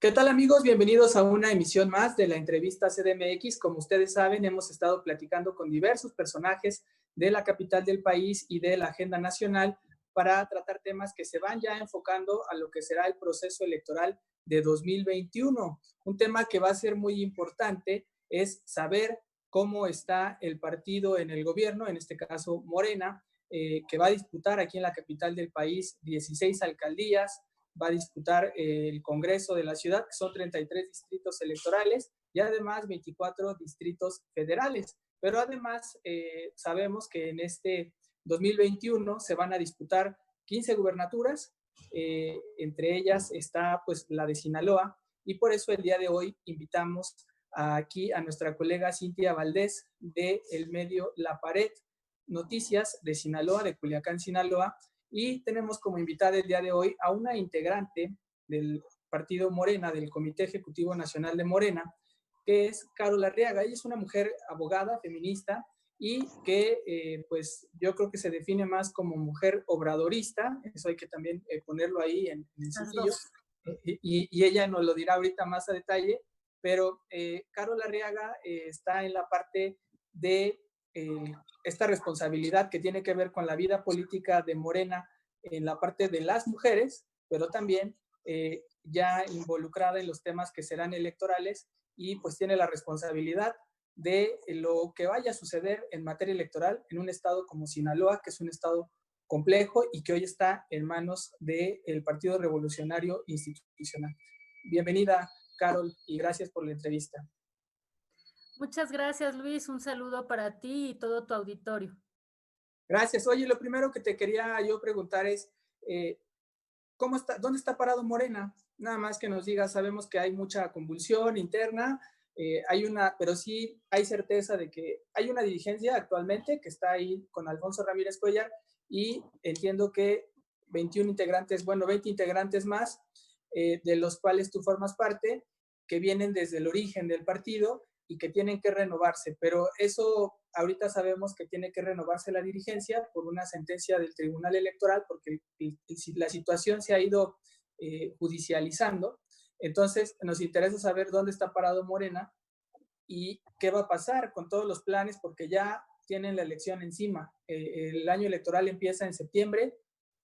¿Qué tal, amigos? Bienvenidos a una emisión más de la entrevista CDMX. Como ustedes saben, hemos estado platicando con diversos personajes de la capital del país y de la agenda nacional para tratar temas que se van ya enfocando a lo que será el proceso electoral de 2021. Un tema que va a ser muy importante es saber cómo está el partido en el gobierno, en este caso Morena, que va a disputar aquí en la capital del país 16 alcaldías, va a disputar el Congreso de la ciudad, que son 33 distritos electorales y además 24 distritos federales. Pero además sabemos que en este 2021 se van a disputar 15 gubernaturas, entre ellas está pues la de Sinaloa, y por eso el día de hoy invitamos aquí a nuestra colega Cintia Valdés de el medio La Pared Noticias de Sinaloa, de Culiacán, Sinaloa, y tenemos como invitada el día de hoy a una integrante del partido Morena, del Comité Ejecutivo Nacional de Morena, que es Carol Arriaga. Ella es una mujer abogada, feminista, y que pues yo creo que se define más como mujer obradorista, eso hay que también ponerlo ahí en sencillo, y ella nos lo dirá ahorita más a detalle, pero Carol Arriaga está en la parte de esta responsabilidad que tiene que ver con la vida política de Morena en la parte de las mujeres, pero también ya involucrada en los temas que serán electorales, y pues tiene la responsabilidad de lo que vaya a suceder en materia electoral en un estado como Sinaloa, que es un estado complejo y que hoy está en manos del Partido Revolucionario Institucional. Bienvenida, Carol, y gracias por la entrevista. Muchas gracias, Luis. Un saludo para ti y todo tu auditorio. Gracias. Oye, lo primero que te quería yo preguntar es, ¿dónde está parado Morena? Nada más que nos digas, sabemos que hay mucha convulsión interna, pero sí hay certeza de que hay una dirigencia actualmente que está ahí con Alfonso Ramírez Cuellar, y entiendo que 20 integrantes más, de los cuales tú formas parte, que vienen desde el origen del partido y que tienen que renovarse, pero eso ahorita sabemos que tiene que renovarse la dirigencia por una sentencia del Tribunal Electoral, porque la situación se ha ido judicializando. Entonces nos interesa saber dónde está parado Morena y qué va a pasar con todos los planes, porque ya tienen la elección encima. El año electoral empieza en septiembre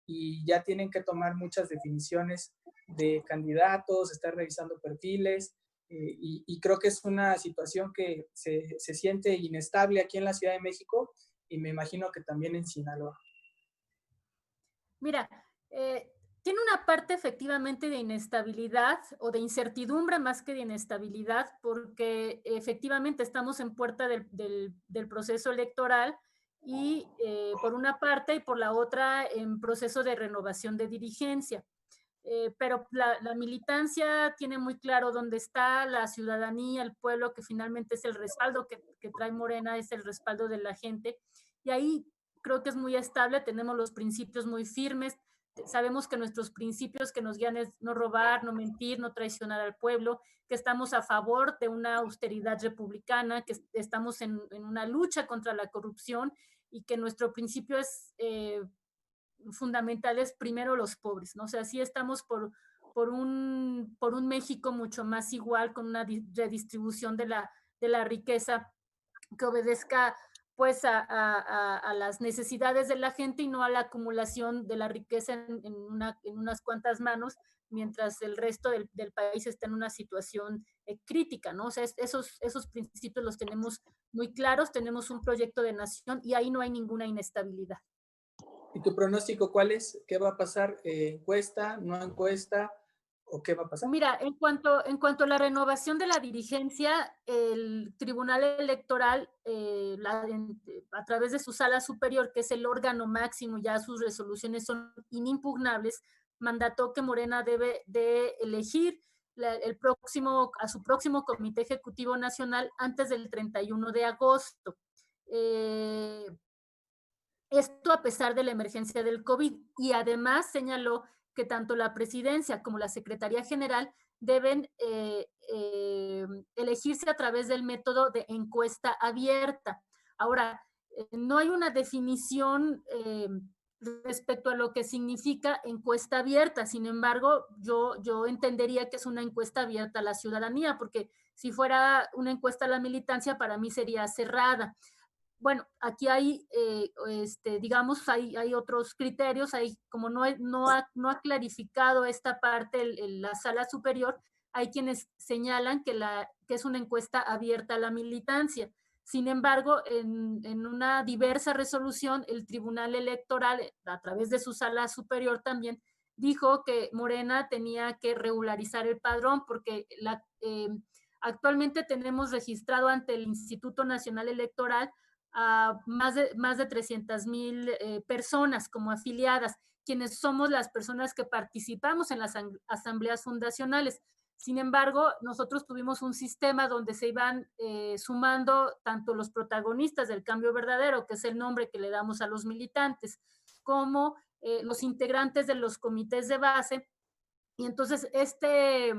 y ya tienen que tomar muchas definiciones de candidatos, estar revisando perfiles, y creo que es una situación que se siente inestable aquí en la Ciudad de México, y me imagino que también en Sinaloa. Mira, tiene una parte efectivamente de inestabilidad o de incertidumbre más que de inestabilidad, porque efectivamente estamos en puerta del proceso electoral y por una parte y por la otra en proceso de renovación de dirigencia. Pero la militancia tiene muy claro dónde está la ciudadanía, el pueblo, que finalmente es el respaldo que trae Morena, es el respaldo de la gente. Y ahí creo que es muy estable, tenemos los principios muy firmes, sabemos que nuestros principios que nos guían es no robar, no mentir, no traicionar al pueblo, que estamos a favor de una austeridad republicana, que estamos en una lucha contra la corrupción y que nuestro principio es fundamentales primero los pobres, ¿no? O sea, sí estamos por un México mucho más igual, con una redistribución de la riqueza que obedezca pues a las necesidades de la gente y no a la acumulación de la riqueza en unas cuantas manos, mientras el resto del país está en una situación crítica, ¿no? O sea, esos principios los tenemos muy claros, tenemos un proyecto de nación y ahí no hay ninguna inestabilidad. ¿Y tu pronóstico cuál es? ¿Qué va a pasar? ¿Encuesta, no encuesta, o qué va a pasar? Mira, en cuanto a la renovación de la dirigencia, el Tribunal Electoral, a través de su sala superior, que es el órgano máximo, ya sus resoluciones son inimpugnables, mandató que Morena debe de elegir a su próximo Comité Ejecutivo Nacional antes del 31 de agosto. Esto a pesar de la emergencia del COVID, y además señaló que tanto la presidencia como la Secretaría General deben elegirse a través del método de encuesta abierta. Ahora, no hay una definición respecto a lo que significa encuesta abierta. Sin embargo, yo entendería que es una encuesta abierta a la ciudadanía, porque si fuera una encuesta a la militancia, para mí sería cerrada. Bueno, aquí hay, digamos, hay otros criterios, hay, como no ha clarificado esta parte la sala superior, hay quienes señalan que es una encuesta abierta a la militancia. Sin embargo, en una diversa resolución, el Tribunal Electoral, a través de su sala superior también, dijo que Morena tenía que regularizar el padrón porque actualmente tenemos registrado ante el Instituto Nacional Electoral a más de 300,000 personas como afiliadas, quienes somos las personas que participamos en las asambleas fundacionales. Sin embargo, nosotros tuvimos un sistema donde se iban sumando tanto los protagonistas del cambio verdadero, que es el nombre que le damos a los militantes, como los integrantes de los comités de base. Y entonces este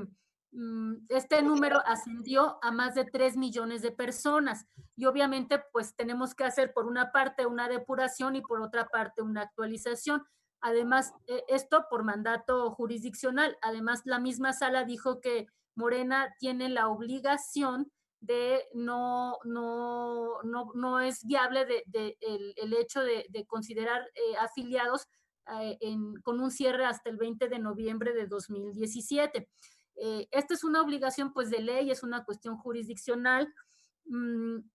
número ascendió a más de 3 millones de personas. Y obviamente, pues tenemos que hacer por una parte una depuración y por otra parte una actualización. Además, esto por mandato jurisdiccional. Además, la misma sala dijo que Morena tiene la obligación de no es viable el hecho de considerar afiliados con un cierre hasta el 20 de noviembre de 2017. Esta es una obligación pues de ley, es una cuestión jurisdiccional.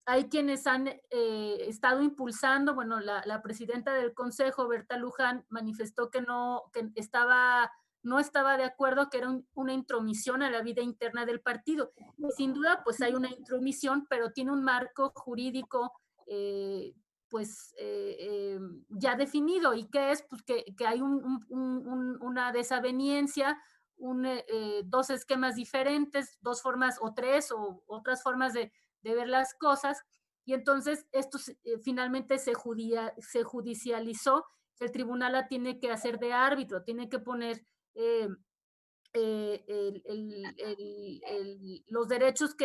Hay quienes han estado impulsando, bueno, la presidenta del Consejo, Berta Luján, manifestó que no estaba de acuerdo, que era una intromisión a la vida interna del partido. Y sin duda, pues hay una intromisión, pero tiene un marco jurídico pues ya definido. ¿Y qué es? Pues que hay una desaveniencia, dos esquemas diferentes, dos formas o tres o otras formas de ver las cosas, y entonces esto finalmente se judicializó. El tribunal la tiene que hacer de árbitro, tiene que poner los derechos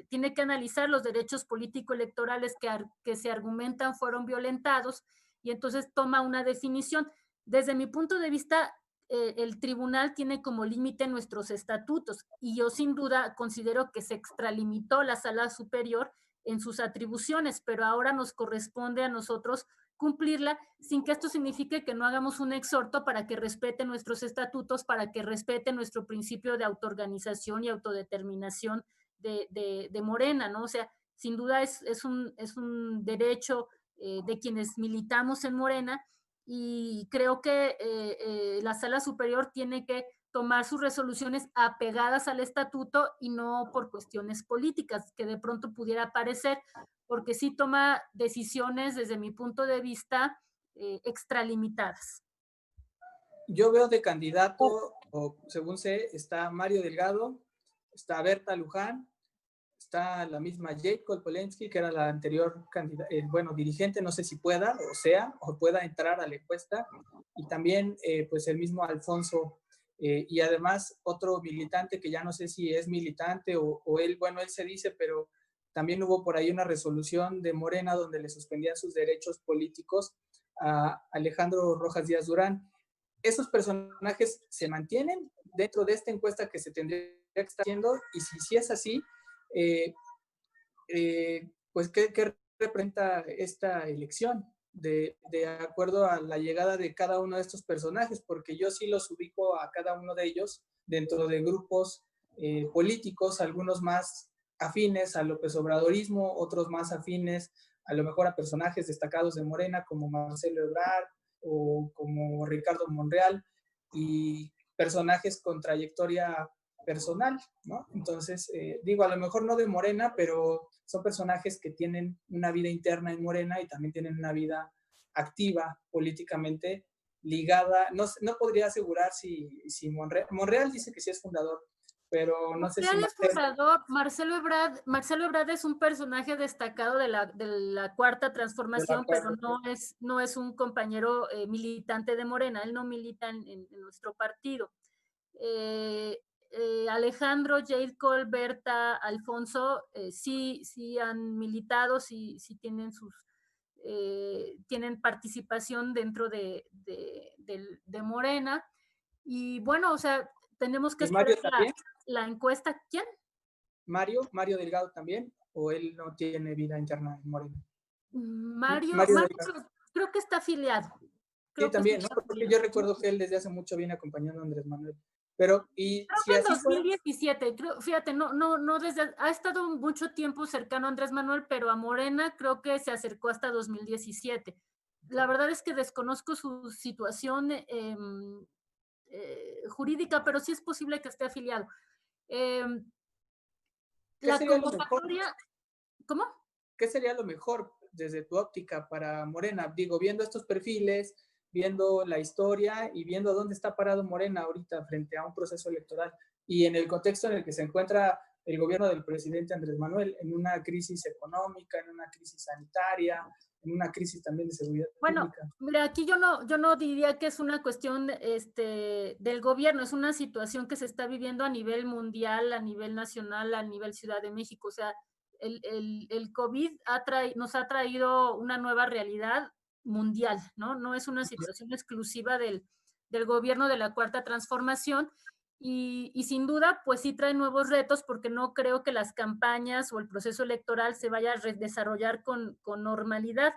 tiene que analizar los derechos político-electorales que se argumentan fueron violentados, y entonces toma una definición. Desde mi punto de vista, el tribunal tiene como límite nuestros estatutos, y yo sin duda considero que se extralimitó la sala superior en sus atribuciones, pero ahora nos corresponde a nosotros cumplirla, sin que esto signifique que no hagamos un exhorto para que respete nuestros estatutos, para que respete nuestro principio de autoorganización y autodeterminación de Morena, ¿no? O sea, sin duda es un derecho de quienes militamos en Morena, y creo que la sala superior tiene que tomar sus resoluciones apegadas al estatuto y no por cuestiones políticas, que de pronto pudiera parecer, porque sí toma decisiones desde mi punto de vista extralimitadas. Yo veo de candidato, o según sé, está Mario Delgado, está Berta Luján, está la misma Jacob Polensky, que era la anterior dirigente, no sé si pueda o pueda entrar a la encuesta, y también pues el mismo Alfonso, y además otro militante que ya no sé si es militante o él, bueno, él se dice, pero también hubo por ahí una resolución de Morena donde le suspendían sus derechos políticos a Alejandro Rojas Díaz Durán. ¿Esos personajes se mantienen dentro de esta encuesta que se tendría que estar haciendo? Y si es así, pues ¿qué representa esta elección de acuerdo a la llegada de cada uno de estos personajes? Porque yo sí los ubico a cada uno de ellos dentro de grupos políticos, algunos más afines al López Obradorismo, otros más afines a lo mejor a personajes destacados de Morena como Marcelo Ebrard o como Ricardo Monreal, y personajes con trayectoria personal, ¿no? Entonces, digo, a lo mejor no de Morena, pero son personajes que tienen una vida interna en Morena y también tienen una vida activa políticamente ligada. No podría asegurar si Monreal dice que sí es fundador, pero no sé si Monreal es fundador. Marcelo Ebrard es un personaje destacado de la Cuarta Transformación, pero no es un compañero militante de Morena. Él no milita en nuestro partido. Alejandro, Jade Cole, Berta, Alfonso, sí han militado, sí tienen tienen participación dentro de Morena. Y bueno, o sea, tenemos que ¿Y Mario esperar también? la encuesta. ¿Quién? ¿Mario Delgado también? ¿O él no tiene vida interna en Morena? Mario, Mario Delgado. creo que está afiliado. Sí, Creo que sí también, ¿no? está Porque afiliado. yo recuerdo que él desde hace mucho viene acompañando a Andrés Manuel. Pero, y Creo si que en así fuera, 2017, fíjate, no desde, ha estado mucho tiempo cercano a Andrés Manuel, pero a Morena creo que se acercó hasta 2017. La verdad es que desconozco su situación jurídica, pero sí es posible que esté afiliado. Eh, ¿qué la sería lo mejor? convocatoria, ¿cómo? ¿Qué sería lo mejor desde tu óptica para Morena? Digo, viendo estos perfiles, viendo la historia y viendo dónde está parado Morena ahorita frente a un proceso electoral y en el contexto en el que se encuentra el gobierno del presidente Andrés Manuel, en una crisis económica, en una crisis sanitaria, en una crisis también de seguridad Bueno, pública. mira, aquí yo no diría que es una cuestión del gobierno, es una situación que se está viviendo a nivel mundial, a nivel nacional, a nivel Ciudad de México. O sea, el COVID nos ha traído una nueva realidad mundial, ¿no? No es una situación exclusiva del gobierno de la Cuarta Transformación. Y sin duda, pues sí trae nuevos retos, porque no creo que las campañas o el proceso electoral se vaya a desarrollar con normalidad.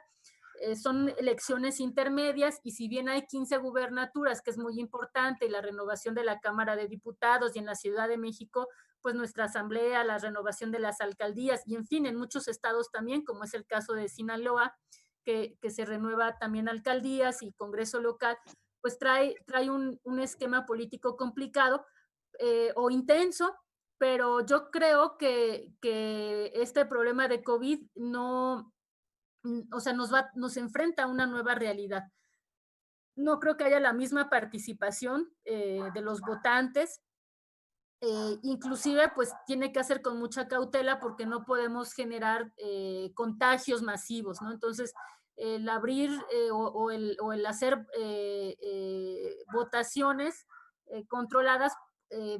Son elecciones intermedias, y si bien hay 15 gubernaturas, que es muy importante, y la renovación de la Cámara de Diputados, y en la Ciudad de México, pues nuestra asamblea, la renovación de las alcaldías, y en fin, en muchos estados también, como es el caso de Sinaloa, que se renueva también alcaldías y Congreso local, pues trae un esquema político complicado o intenso. Pero yo creo que este problema de COVID no, o sea, nos enfrenta a una nueva realidad. No creo que haya la misma participación de los votantes. Inclusive, pues tiene que hacer con mucha cautela, porque no podemos generar contagios masivos, ¿no? Entonces, el abrir o el hacer votaciones controladas eh,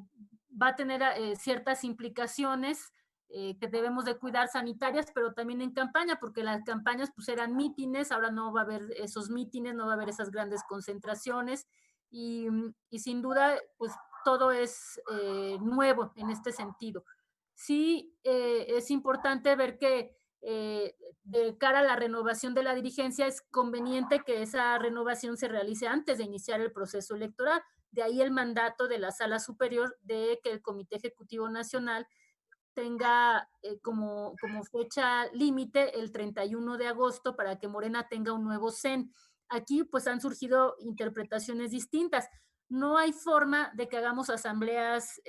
va a tener ciertas implicaciones que debemos de cuidar, sanitarias, pero también en campaña, porque las campañas pues eran mítines, ahora no va a haber esos mítines, no va a haber esas grandes concentraciones, y sin duda, pues todo es nuevo en este sentido. Sí, es importante ver que de cara a la renovación de la dirigencia, es conveniente que esa renovación se realice antes de iniciar el proceso electoral. De ahí el mandato de la Sala Superior de que el Comité Ejecutivo Nacional tenga como fecha límite el 31 de agosto, para que Morena tenga un nuevo CEN. Aquí pues han surgido interpretaciones distintas. No hay forma de que hagamos asambleas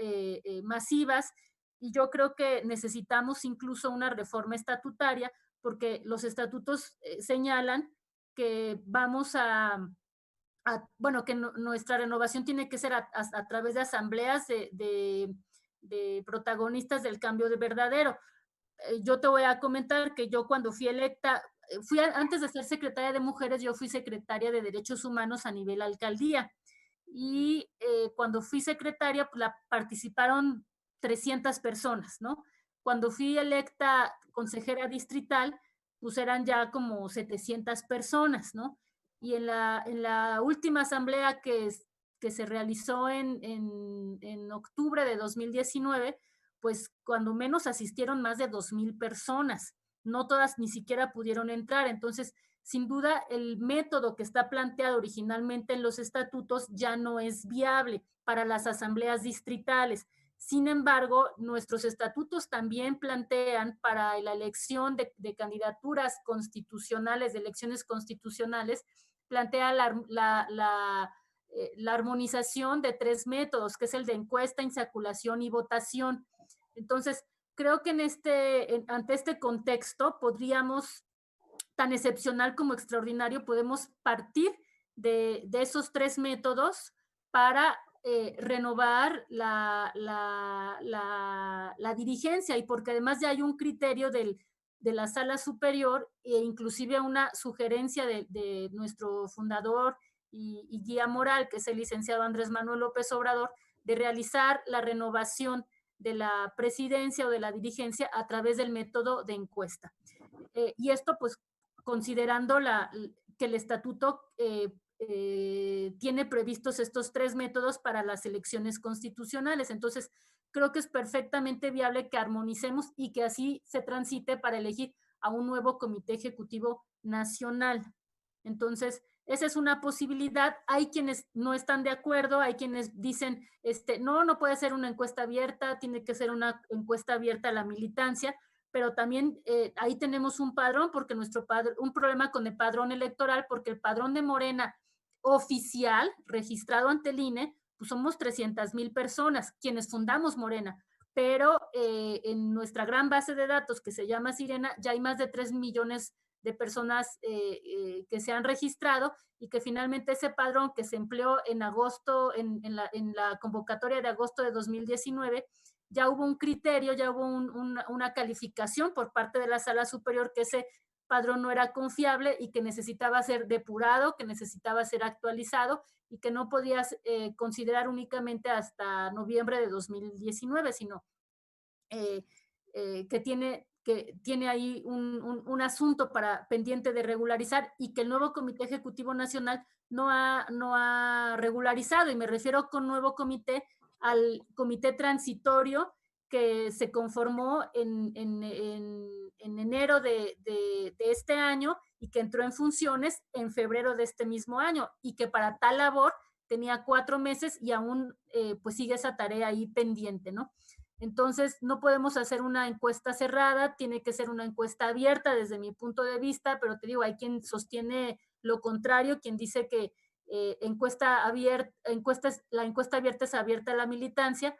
masivas, y yo creo que necesitamos incluso una reforma estatutaria, porque los estatutos señalan que vamos bueno, que nuestra renovación tiene que ser a través de asambleas de protagonistas del cambio de verdadero. Yo te voy a comentar que yo, cuando fui electa, antes de ser secretaria de Mujeres, yo fui secretaria de Derechos Humanos a nivel alcaldía. Y cuando fui secretaria, pues participaron 300 personas, ¿no? Cuando fui electa consejera distrital, pues eran ya como 700 personas, ¿no? Y en la última asamblea que se realizó en octubre de 2019, pues cuando menos asistieron más de 2,000 personas. No todas ni siquiera pudieron entrar. Entonces, sin duda, el método que está planteado originalmente en los estatutos ya no es viable para las asambleas distritales. Sin embargo, nuestros estatutos también plantean, para la elección de candidaturas constitucionales, de elecciones constitucionales, plantea la armonización de 3 métodos, que es el de encuesta, insaculación y votación. Entonces, creo que ante este contexto, tan excepcional como extraordinario, podemos partir de esos 3 métodos para renovar la dirigencia, y porque además ya hay un criterio de la Sala Superior, e inclusive una sugerencia de nuestro fundador y guía moral, que es el licenciado Andrés Manuel López Obrador, de realizar la renovación de la presidencia o de la dirigencia a través del método de encuesta. Y esto, pues, considerando que el estatuto tiene previstos estos 3 métodos para las elecciones constitucionales. Entonces, creo que es perfectamente viable que armonicemos y que así se transite para elegir a un nuevo comité ejecutivo nacional. Entonces, esa es una posibilidad. Hay quienes no están de acuerdo, hay quienes dicen, no puede ser una encuesta abierta, tiene que ser una encuesta abierta a la militancia, pero también ahí tenemos un padrón, porque un problema con el padrón electoral, porque el padrón de Morena oficial, registrado ante el INE, pues somos 300,000 personas, quienes fundamos Morena, pero en nuestra gran base de datos que se llama Sirena, ya hay más de 3 millones de personas que se han registrado y que finalmente ese padrón que se empleó en agosto, en la convocatoria de agosto de 2019, ya hubo un criterio, ya hubo una calificación por parte de la Sala Superior que ese padrón no era confiable y que necesitaba ser depurado, que necesitaba ser actualizado y que no podías considerar únicamente hasta noviembre de 2019, sino que tiene ahí un asunto pendiente de regularizar y que el nuevo Comité Ejecutivo Nacional no ha regularizado. Y me refiero con nuevo comité al comité transitorio que se conformó en enero de este año y que entró en funciones en febrero de este mismo año y que para tal labor tenía 4 meses y aún pues sigue esa tarea ahí pendiente, ¿no? Entonces, no podemos hacer una encuesta cerrada, tiene que ser una encuesta abierta desde mi punto de vista, pero te digo, hay quien sostiene lo contrario, quien dice que la encuesta abierta es abierta a la militancia,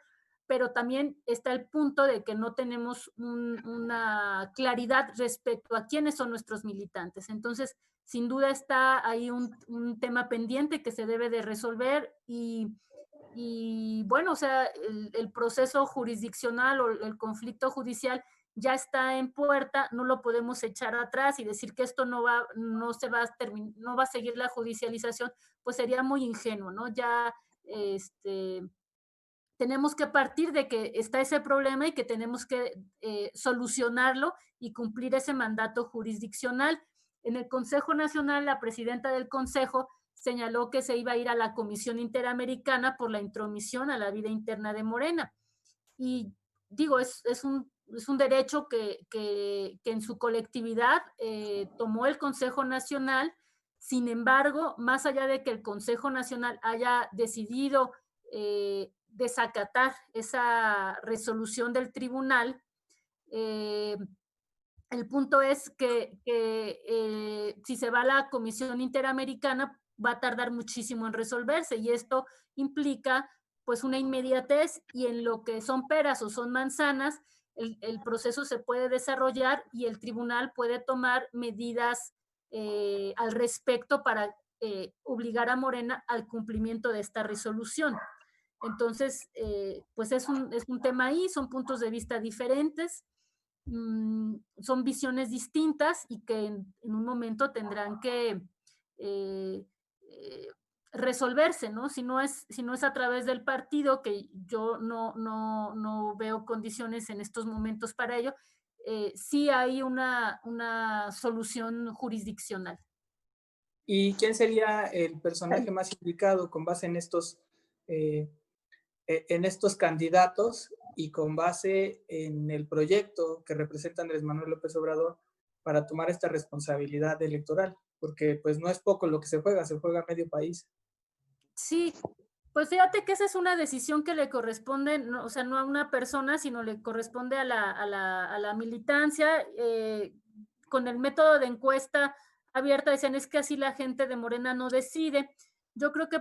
pero también está el punto de que no tenemos una claridad respecto a quiénes son nuestros militantes. Entonces, sin duda está ahí un tema pendiente que se debe de resolver y bueno, o sea, el proceso jurisdiccional o el conflicto judicial ya está en puerta, no lo podemos echar atrás y decir que esto no va a seguir la judicialización, pues sería muy ingenuo, ¿no? Ya tenemos que partir de que está ese problema y que tenemos que solucionarlo y cumplir ese mandato jurisdiccional. En el Consejo Nacional, la presidenta del Consejo señaló que se iba a ir a la Comisión Interamericana por la intromisión a la vida interna de Morena. Y digo, es un derecho que en su colectividad tomó el Consejo Nacional. Sin embargo, más allá de que el Consejo Nacional haya decidido desacatar esa resolución del tribunal, el punto es que si se va a la Comisión Interamericana va a tardar muchísimo en resolverse y esto implica pues una inmediatez y en lo que son peras o son manzanas, el proceso se puede desarrollar y el tribunal puede tomar medidas al respecto para obligar a Morena al cumplimiento de esta resolución. Entonces, pues es un tema ahí, son puntos de vista diferentes, son visiones distintas y que en un momento tendrán que eh, eh, resolverse, ¿no? Si no es a través del partido, que yo no veo condiciones en estos momentos para ello, sí hay una solución jurisdiccional. ¿Y quién sería el personaje más indicado con base eh, en estos candidatos y con base en el proyecto que representa Andrés Manuel López Obrador para tomar esta responsabilidad electoral? Porque pues no es poco lo que se juega medio país. Sí, pues fíjate que esa es una decisión que le corresponde, no, o sea, no a una persona, sino le corresponde a la militancia. Con el método de encuesta abierta, decían, es que así la gente de Morena no decide. Yo creo que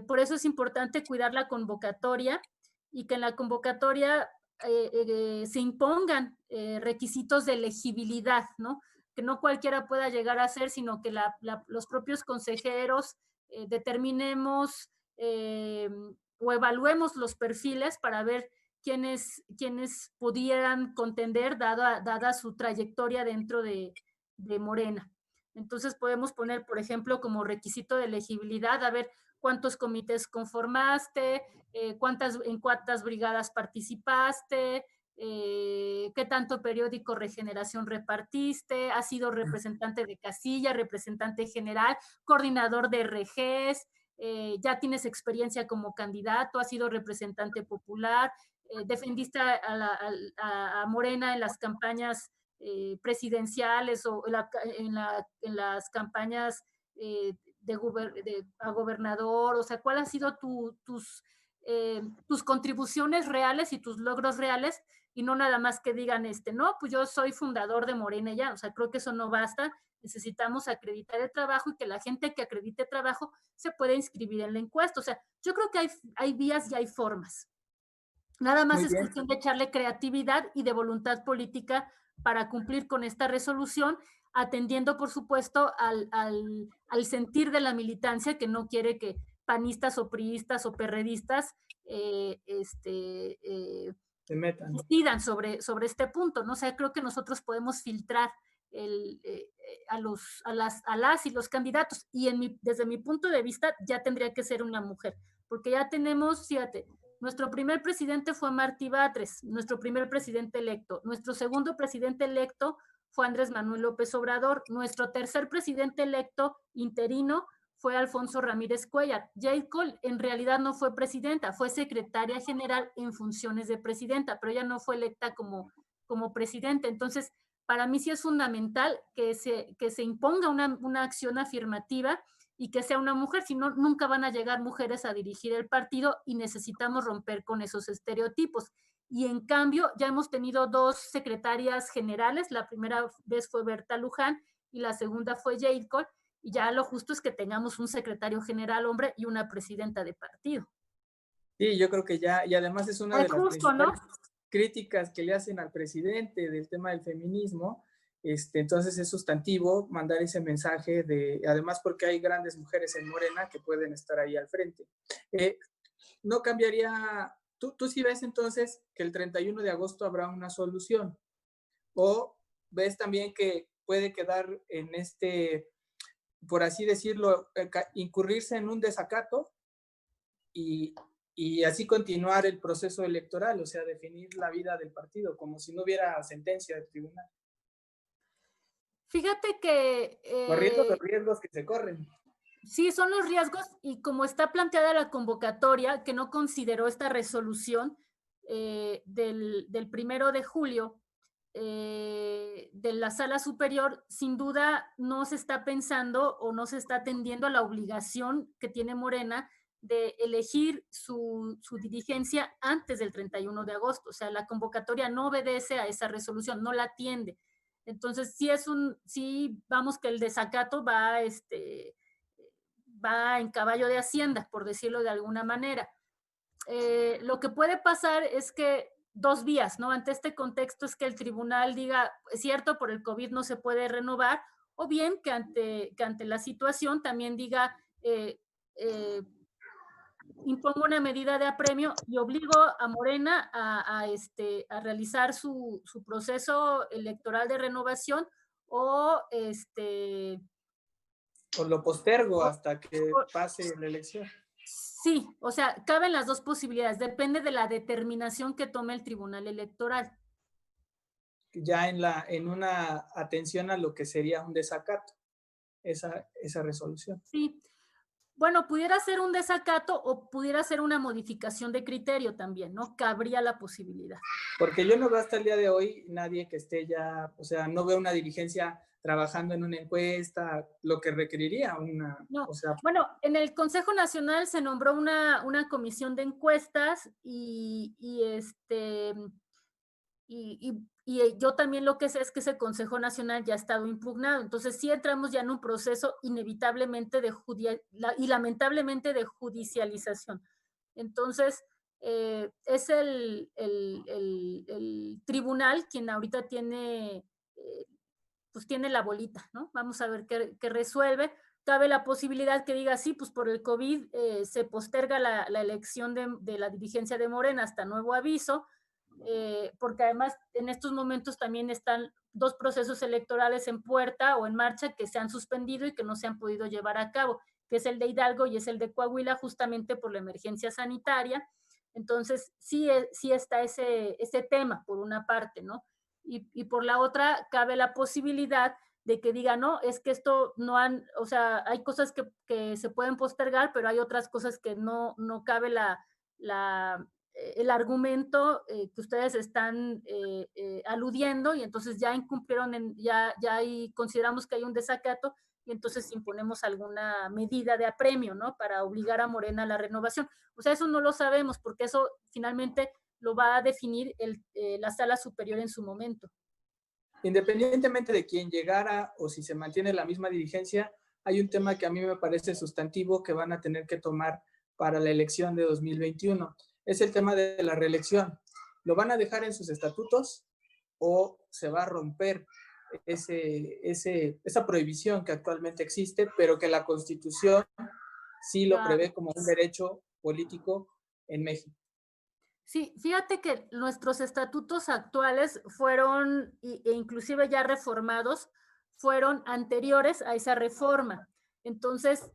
por eso es importante cuidar la convocatoria y que en la convocatoria se impongan requisitos de elegibilidad, ¿no? Que no cualquiera pueda llegar a ser, sino que los propios consejeros determinemos o evaluemos los perfiles para ver quiénes pudieran contender dada su trayectoria dentro de Morena. Entonces podemos poner, por ejemplo, como requisito de elegibilidad, a ver cuántos comités conformaste, en cuántas brigadas participaste, qué tanto periódico Regeneración repartiste, has sido representante de casilla, representante general, coordinador de RGs, ya tienes experiencia como candidato, has sido representante popular, defendiste a Morena en las campañas presidenciales o en las campañas a gobernador, o sea, ¿cuál ha sido tus contribuciones reales y tus logros reales? Y no nada más que digan, no, pues yo soy fundador de Morena ya, o sea, creo que eso no basta, necesitamos acreditar el trabajo y que la gente que acredite trabajo se pueda inscribir en la encuesta, o sea, yo creo que hay vías y hay formas. Nada más Muy es bien. cuestión de echarle creatividad y de voluntad política para cumplir con esta resolución, atendiendo, por supuesto, al sentir de la militancia que no quiere que panistas o priistas o perredistas Se metan. decidan sobre este punto, ¿no? O sea, creo que nosotros podemos filtrar a las y los candidatos y desde mi punto de vista ya tendría que ser una mujer, porque ya tenemos, fíjate, nuestro primer presidente fue Martí Batres, nuestro primer presidente electo. Nuestro segundo presidente electo fue Andrés Manuel López Obrador. Nuestro tercer presidente electo interino fue Alfonso Ramírez Cuellar. Jade Cole en realidad no fue presidenta, fue secretaria general en funciones de presidenta, pero ella no fue electa como presidenta. Entonces, para mí sí es fundamental que se imponga una acción afirmativa y que sea una mujer, si no, nunca van a llegar mujeres a dirigir el partido y necesitamos romper con esos estereotipos. Y en cambio, ya hemos tenido 2 secretarias generales, la primera vez fue Berta Luján y la segunda fue Jade Cole, y ya lo justo es que tengamos un secretario general hombre y una presidenta de partido. Sí, yo creo que ya, y además es una de las justo, ¿no? críticas que le hacen al presidente del tema del feminismo. Entonces es sustantivo mandar ese mensaje además porque hay grandes mujeres en Morena que pueden estar ahí al frente. No cambiaría, tú sí ves entonces que el 31 de agosto habrá una solución, o ves también que puede quedar en por así decirlo, incurrirse en un desacato y así continuar el proceso electoral, o sea, definir la vida del partido, como si no hubiera sentencia del tribunal. Fíjate que... Corriendo los riesgos que se corren. Sí, son los riesgos y como está planteada la convocatoria, que no consideró esta resolución del 1 de julio de la sala superior, sin duda no se está pensando o no se está atendiendo a la obligación que tiene Morena de elegir su dirigencia antes del 31 de agosto. O sea, la convocatoria no obedece a esa resolución, no la atiende. Entonces, sí vamos que el desacato va en caballo de Hacienda, por decirlo de alguna manera. Lo que puede pasar es que 2 vías, ¿no? Ante este contexto es que el tribunal diga, es cierto, por el COVID no se puede renovar, o bien que ante la situación también diga, impongo una medida de apremio y obligo a Morena a realizar su proceso electoral de renovación o O lo postergo hasta que pase la elección. Sí, o sea, caben las 2 posibilidades, depende de la determinación que tome el Tribunal Electoral. Ya en una atención a lo que sería un desacato, esa resolución. Sí, bueno, pudiera ser un desacato o pudiera ser una modificación de criterio también, ¿no? Cabría la posibilidad. Porque yo no veo hasta el día de hoy nadie que esté ya, o sea, no veo una dirigencia trabajando en una encuesta, lo que requeriría una... No. O sea, bueno, en el Consejo Nacional se nombró una comisión de encuestas y yo también lo que sé es que ese Consejo Nacional ya ha estado impugnado. Entonces sí entramos ya en un proceso inevitablemente y lamentablemente de judicialización. Entonces, es el tribunal quien ahorita tiene, pues tiene la bolita, ¿no? Vamos a ver qué resuelve. Cabe la posibilidad que diga, sí, pues por el COVID se posterga la elección de la dirigencia de Morena hasta nuevo aviso, porque además en estos momentos también están 2 procesos electorales en puerta o en marcha que se han suspendido y que no se han podido llevar a cabo, que es el de Hidalgo y es el de Coahuila, justamente por la emergencia sanitaria. Entonces, sí está ese tema, por una parte, ¿no? Y por la otra, cabe la posibilidad de que diga, no, es que esto no han, o sea, hay cosas que se pueden postergar, pero hay otras cosas que no cabe el argumento que ustedes están aludiendo, y entonces ya incumplieron, ya ahí consideramos que hay un desacato, y entonces imponemos alguna medida de apremio, ¿no? Para obligar a Morena a la renovación. O sea, eso no lo sabemos, porque eso finalmente lo va a definir la sala superior en su momento. Independientemente de quién llegara o si se mantiene la misma dirigencia, hay un tema que a mí me parece sustantivo que van a tener que tomar para la elección de 2021. Es el tema de la reelección. ¿Lo van a dejar en sus estatutos o se va a romper esa prohibición que actualmente existe, pero que la Constitución sí lo Claro. prevé como un derecho político en México? Sí, fíjate que nuestros estatutos actuales fueron, e inclusive ya reformados, fueron anteriores a esa reforma. Entonces,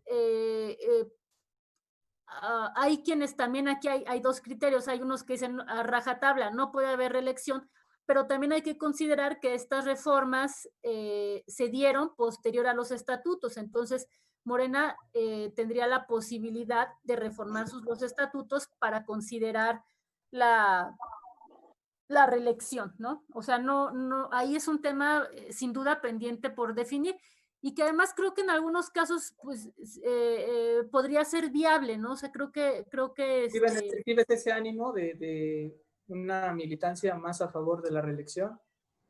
hay quienes también, aquí hay dos criterios, hay unos que dicen a rajatabla, no puede haber reelección, pero también hay que considerar que estas reformas se dieron posterior a los estatutos. Entonces, Morena tendría la posibilidad de reformar los estatutos para considerar la, la reelección, ¿no? O sea, ahí es un tema sin duda pendiente por definir, y que además creo que en algunos casos, pues, podría ser viable, ¿no? O sea, creo que ¿Sí ves ese ánimo de una militancia más a favor de la reelección?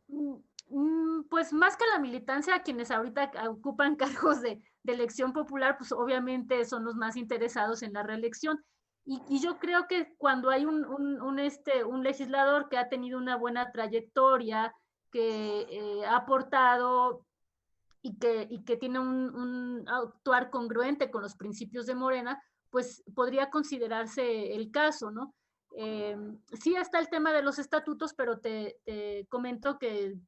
mm, pues más que la militancia, quienes ahorita ocupan cargos de elección popular, pues obviamente son los más interesados en la reelección. Y yo creo que cuando hay un legislador que ha tenido una buena trayectoria, que ha aportado y que tiene un actuar congruente con los principios de Morena, pues podría considerarse el caso, ¿no? Sí está el tema de los estatutos, pero te comento que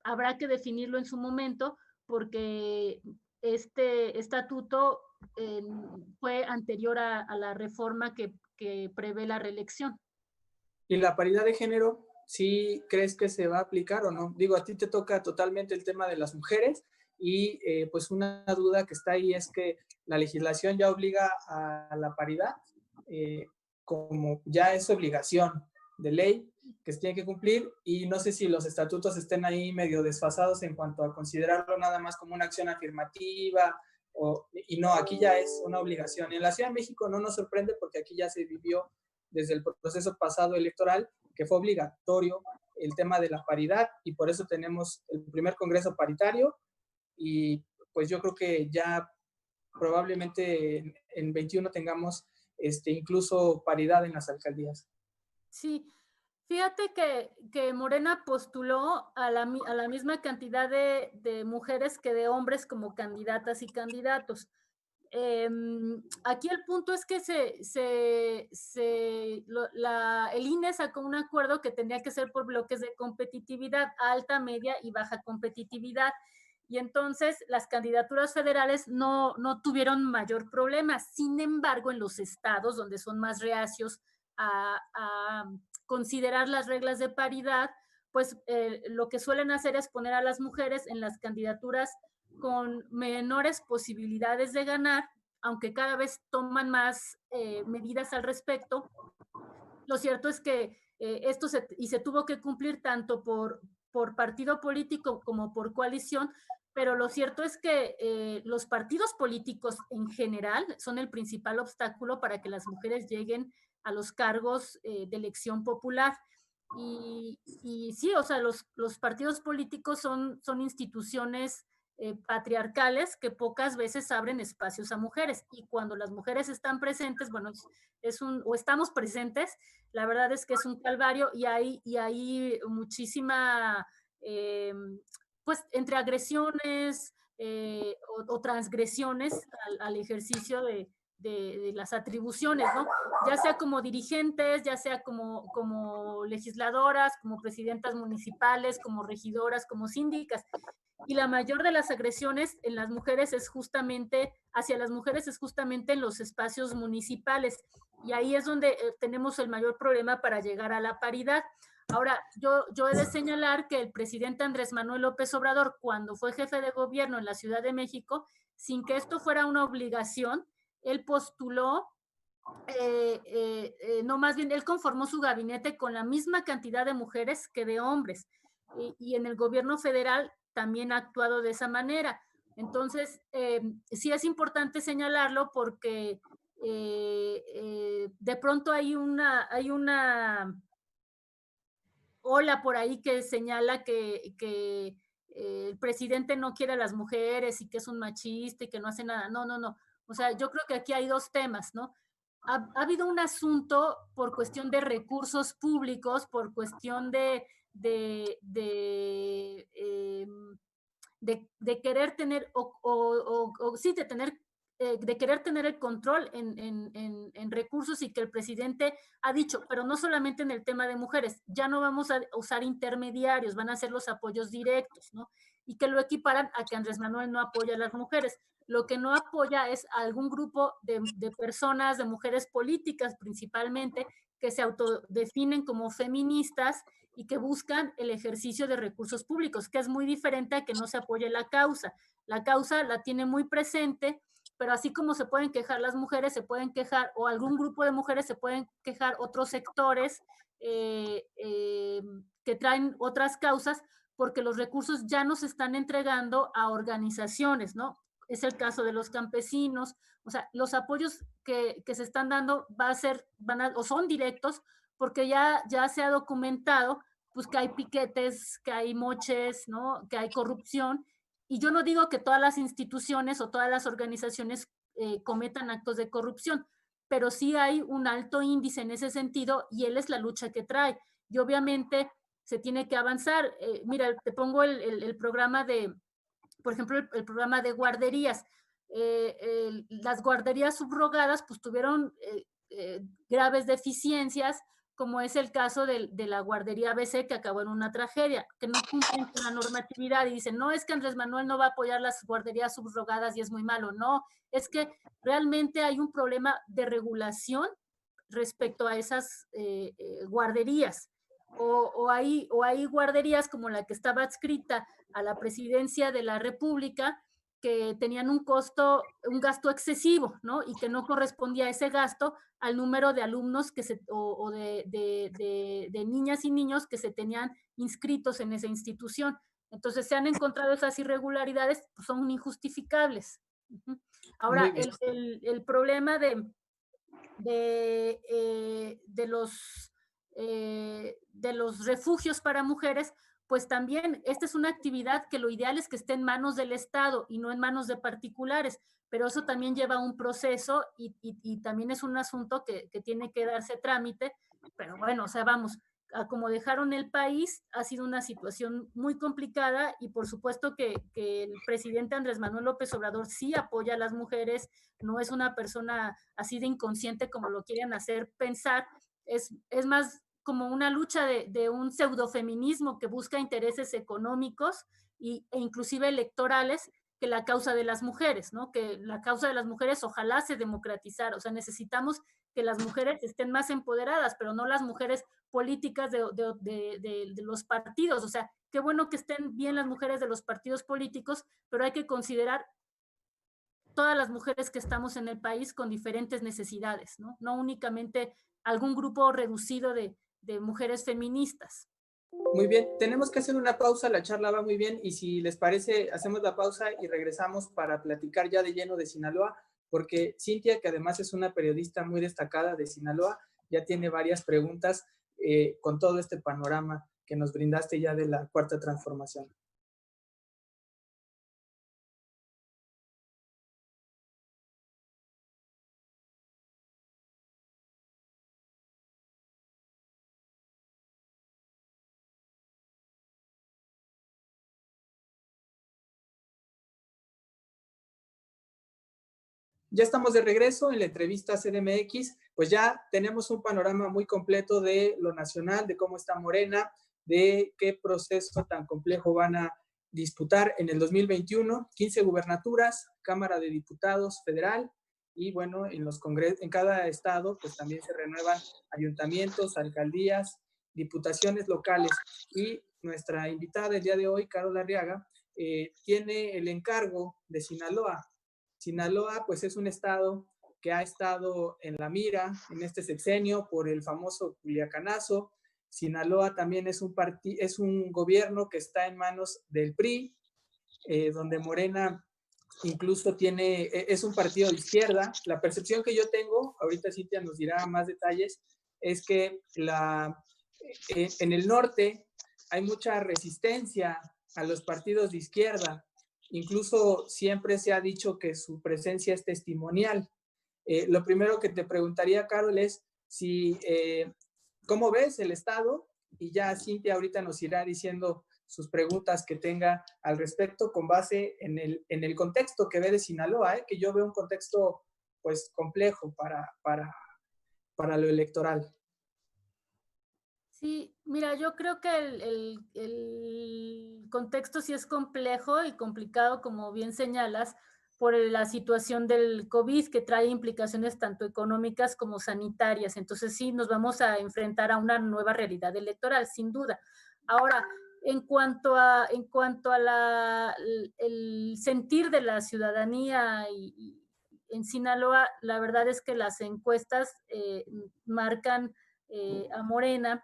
habrá que definirlo en su momento, porque este estatuto eh, fue anterior a la reforma que prevé la reelección. ¿Y la paridad de género, sí crees que se va a aplicar o no? Digo, a ti te toca totalmente el tema de las mujeres y pues una duda que está ahí es que la legislación ya obliga a la paridad, como ya es obligación de ley que se tiene que cumplir, y no sé si los estatutos estén ahí medio desfasados en cuanto a considerarlo nada más como una acción afirmativa, y no, aquí ya es una obligación. En la Ciudad de México no nos sorprende porque aquí ya se vivió desde el proceso pasado electoral, que fue obligatorio el tema de la paridad, y por eso tenemos el primer congreso paritario, y pues yo creo que ya probablemente en 21 tengamos incluso paridad en las alcaldías. Sí, fíjate que Morena postuló a la misma cantidad de mujeres que de hombres como candidatas y candidatos. Aquí el punto es que el INE sacó un acuerdo que tenía que ser por bloques de competitividad, alta, media y baja competitividad. Y entonces las candidaturas federales no tuvieron mayor problema. Sin embargo, en los estados donde son más reacios a considerar las reglas de paridad, pues lo que suelen hacer es poner a las mujeres en las candidaturas con menores posibilidades de ganar, aunque cada vez toman más medidas al respecto. Lo cierto es que esto se tuvo que cumplir tanto por partido político como por coalición, pero lo cierto es que los partidos políticos en general son el principal obstáculo para que las mujeres lleguen a los cargos de elección popular. Y sí, o sea, los partidos políticos son instituciones patriarcales que pocas veces abren espacios a mujeres. Y cuando las mujeres están presentes, bueno, o estamos presentes, la verdad es que es un calvario, y hay muchísima, pues, entre agresiones o transgresiones al ejercicio de las atribuciones, ¿no? Ya sea como dirigentes, ya sea como legisladoras, como presidentas municipales, como regidoras, como síndicas. y la mayor de las agresiones en las mujeres es justamente, hacia las mujeres es justamente en los espacios municipales, y ahí es donde tenemos el mayor problema para llegar a la paridad. Ahora, yo he de señalar que el presidente Andrés Manuel López Obrador, cuando fue jefe de gobierno en la Ciudad de México, sin que esto fuera una obligación, él postuló, no, más bien, él conformó su gabinete con la misma cantidad de mujeres que de hombres. Y en el gobierno federal también ha actuado de esa manera. Entonces, sí es importante señalarlo porque de pronto hay una ola por ahí que señala que el presidente no quiere a las mujeres y que es un machista y que no hace nada. No, no, no. O sea, yo creo que aquí hay dos temas, ¿no? Ha habido un asunto por cuestión de recursos públicos, por cuestión de, de querer tener, sí, de tener, de querer tener el control en recursos, y que el presidente ha dicho, pero no solamente en el tema de mujeres, ya no vamos a usar intermediarios, van a ser los apoyos directos, ¿no? Y que lo equiparan a que Andrés Manuel no apoya a las mujeres. Lo que no apoya es a algún grupo de personas, de mujeres políticas principalmente, que se autodefinen como feministas y que buscan el ejercicio de recursos públicos, que es muy diferente a que no se apoye la causa. La causa la tiene muy presente, pero así como se pueden quejar las mujeres, se pueden quejar, o algún grupo de mujeres se pueden quejar otros sectores que traen otras causas, porque los recursos ya no se están entregando a organizaciones, ¿no? Es el caso de los campesinos. O sea, los apoyos que se están dando o son directos, porque ya se ha documentado pues que hay piquetes, que hay moches, ¿no? Que hay corrupción. Y yo no digo que todas las instituciones o todas las organizaciones cometan actos de corrupción, pero sí hay un alto índice en ese sentido, y él es la lucha que trae. Y obviamente se tiene que avanzar. Mira, te pongo el programa de, por ejemplo, el programa de guarderías. Las guarderías subrogadas pues tuvieron graves deficiencias, como es el caso de la guardería ABC, que acabó en una tragedia, que no cumplen con la normatividad y dicen, no, es que Andrés Manuel no va a apoyar las guarderías subrogadas y es muy malo. No, es que realmente hay un problema de regulación respecto a esas guarderías. O hay guarderías como la que estaba adscrita a la presidencia de la República, que tenían un gasto excesivo, ¿no? Y que no correspondía ese gasto al número de alumnos o de niñas y niños que se tenían inscritos en esa institución. Entonces se han encontrado esas irregularidades, pues son injustificables. Ahora, el problema de los refugios para mujeres, pues también esta es una actividad que lo ideal es que esté en manos del Estado y no en manos de particulares, pero eso también lleva un proceso y también es un asunto que tiene que darse trámite. Pero bueno, o sea, vamos, a como dejaron el país, ha sido una situación muy complicada, y por supuesto que el presidente Andrés Manuel López Obrador sí apoya a las mujeres, no es una persona así de inconsciente como lo quieren hacer pensar. Es más como una lucha de un pseudofeminismo que busca intereses económicos e inclusive electorales, que la causa de las mujeres, ¿no? Que la causa de las mujeres ojalá se democratizara. O sea, necesitamos que las mujeres estén más empoderadas, pero no las mujeres políticas de los partidos. O sea, qué bueno que estén bien las mujeres de los partidos políticos, pero hay que considerar todas las mujeres que estamos en el país con diferentes necesidades, ¿no? No únicamente algún grupo reducido de mujeres feministas. Muy bien, tenemos que hacer una pausa, la charla va muy bien y si les parece, hacemos la pausa y regresamos para platicar ya de lleno de Sinaloa, porque Cintia, que además es una periodista muy destacada de Sinaloa, ya tiene varias preguntas con todo este panorama que nos brindaste ya de la Cuarta Transformación. Ya estamos de regreso en la entrevista CDMX, pues ya tenemos un panorama muy completo de lo nacional, de cómo está Morena, de qué proceso tan complejo van a disputar en el 2021 15 gubernaturas, Cámara de Diputados Federal, y bueno, en cada estado pues también se renuevan ayuntamientos, alcaldías, diputaciones locales. Y nuestra invitada el día de hoy, Carol Arriaga, tiene el encargo de Sinaloa. Sinaloa pues es un estado que ha estado en la mira en este sexenio por el famoso Culiacanazo. Sinaloa también es un gobierno que está en manos del PRI, donde Morena incluso es un partido de izquierda. La percepción que yo tengo, ahorita Cintia nos dirá más detalles, es que en el norte hay mucha resistencia a los partidos de izquierda. Incluso siempre se ha dicho que su presencia es testimonial. Lo primero que te preguntaría, Carol, es ¿cómo ves el estado? Y ya Cintia ahorita nos irá diciendo sus preguntas que tenga al respecto con base en el contexto que ve de Sinaloa, que yo veo un contexto pues complejo para lo electoral. Sí, mira, yo creo que el contexto sí es complejo y complicado, como bien señalas, por la situación del COVID, que trae implicaciones tanto económicas como sanitarias. Entonces sí, nos vamos a enfrentar a una nueva realidad electoral, sin duda. Ahora, en cuanto a el sentir de la ciudadanía en Sinaloa, la verdad es que las encuestas marcan a Morena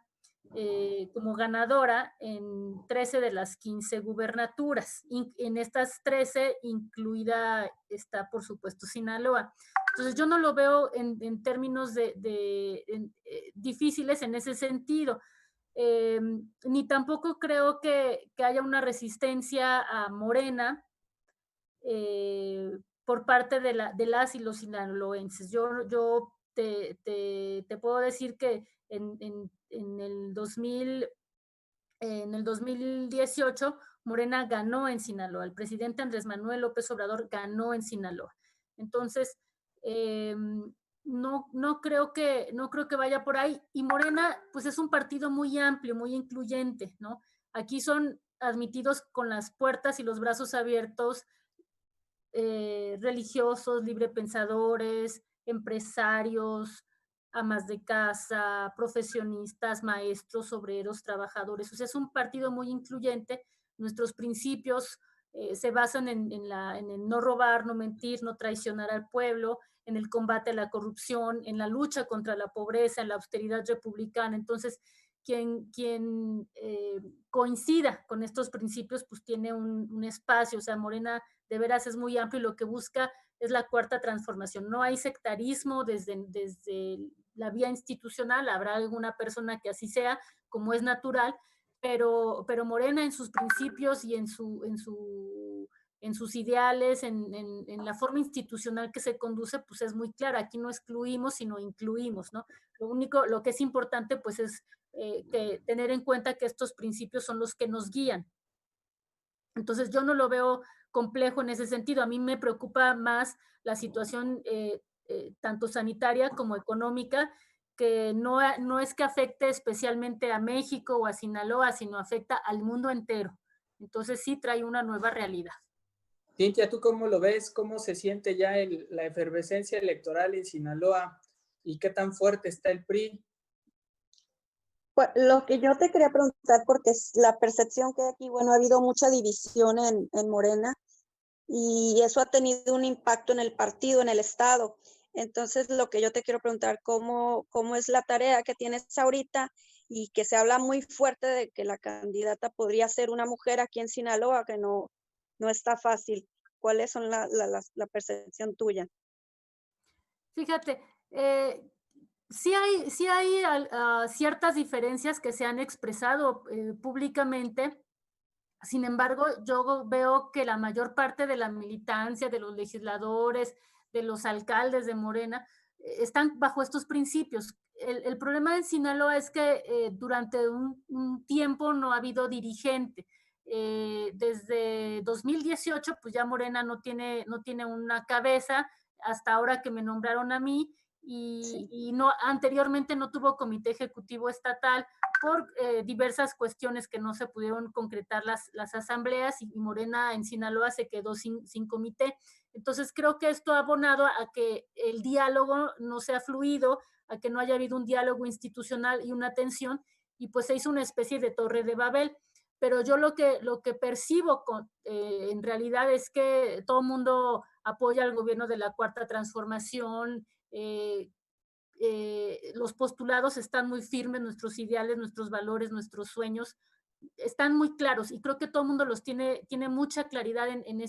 como ganadora en 13 de las 15 gubernaturas. En estas 13, incluida está, por supuesto, Sinaloa. Entonces, yo no lo veo en términos difíciles en ese sentido. Ni tampoco creo que haya una resistencia a Morena por parte de las y los sinaloenses. Yo te puedo decir que en el 2018 Morena ganó en Sinaloa, el presidente Andrés Manuel López Obrador ganó en Sinaloa. Entonces, no creo que vaya por ahí. Y Morena, pues es un partido muy amplio, muy incluyente, ¿no? Aquí son admitidos con las puertas y los brazos abiertos religiosos, librepensadores, empresarios, amas de casa, profesionistas, maestros, obreros, trabajadores. O sea, es un partido muy incluyente. Nuestros principios se basan en el no robar, no mentir, no traicionar al pueblo, en el combate a la corrupción, en la lucha contra la pobreza, en la austeridad republicana. Entonces, quien coincida con estos principios, pues tiene un espacio. O sea, Morena de veras es muy amplio y lo que busca es la cuarta transformación. No hay sectarismo desde la vía institucional, habrá alguna persona que así sea, como es natural, pero Morena en sus principios y en sus ideales, en la forma institucional que se conduce, pues es muy clara. Aquí no excluimos, sino incluimos, ¿no? Lo que es importante, pues es tener en cuenta que estos principios son los que nos guían. Entonces yo no lo veo complejo en ese sentido. A mí me preocupa más la situación tanto sanitaria como económica, que no es que afecte especialmente a México o a Sinaloa, sino afecta al mundo entero. Entonces sí trae una nueva realidad. Cintia, ¿tú cómo lo ves? ¿Cómo se siente ya la efervescencia electoral en Sinaloa? ¿Y qué tan fuerte está el PRI? Pues, lo que yo te quería preguntar, porque es la percepción que hay aquí, bueno, ha habido mucha división en Morena y eso ha tenido un impacto en el partido, en el Estado. Entonces, lo que yo te quiero preguntar, ¿cómo es la tarea que tienes ahorita y que se habla muy fuerte de que la candidata podría ser una mujer aquí en Sinaloa, que no está fácil? ¿Cuáles son la percepción tuya? Fíjate, sí hay ciertas diferencias que se han expresado públicamente. Sin embargo, yo veo que la mayor parte de la militancia, de los legisladores, de los alcaldes de Morena, están bajo estos principios. El problema en Sinaloa es que durante un tiempo no ha habido dirigente. Desde 2018, pues ya Morena no tiene una cabeza, hasta ahora que me nombraron a mí, y no, anteriormente no tuvo comité ejecutivo estatal por diversas cuestiones que no se pudieron concretar las asambleas, y Morena en Sinaloa se quedó sin comité. Entonces creo que esto ha abonado a que el diálogo no sea fluido, a que no haya habido un diálogo institucional y una atención, y pues se hizo una especie de torre de Babel. Pero yo lo que percibo en realidad es que todo el mundo apoya al gobierno de la Cuarta Transformación. Los postulados están muy firmes, nuestros ideales, nuestros valores, nuestros sueños están muy claros, y creo que todo el mundo los tiene mucha claridad en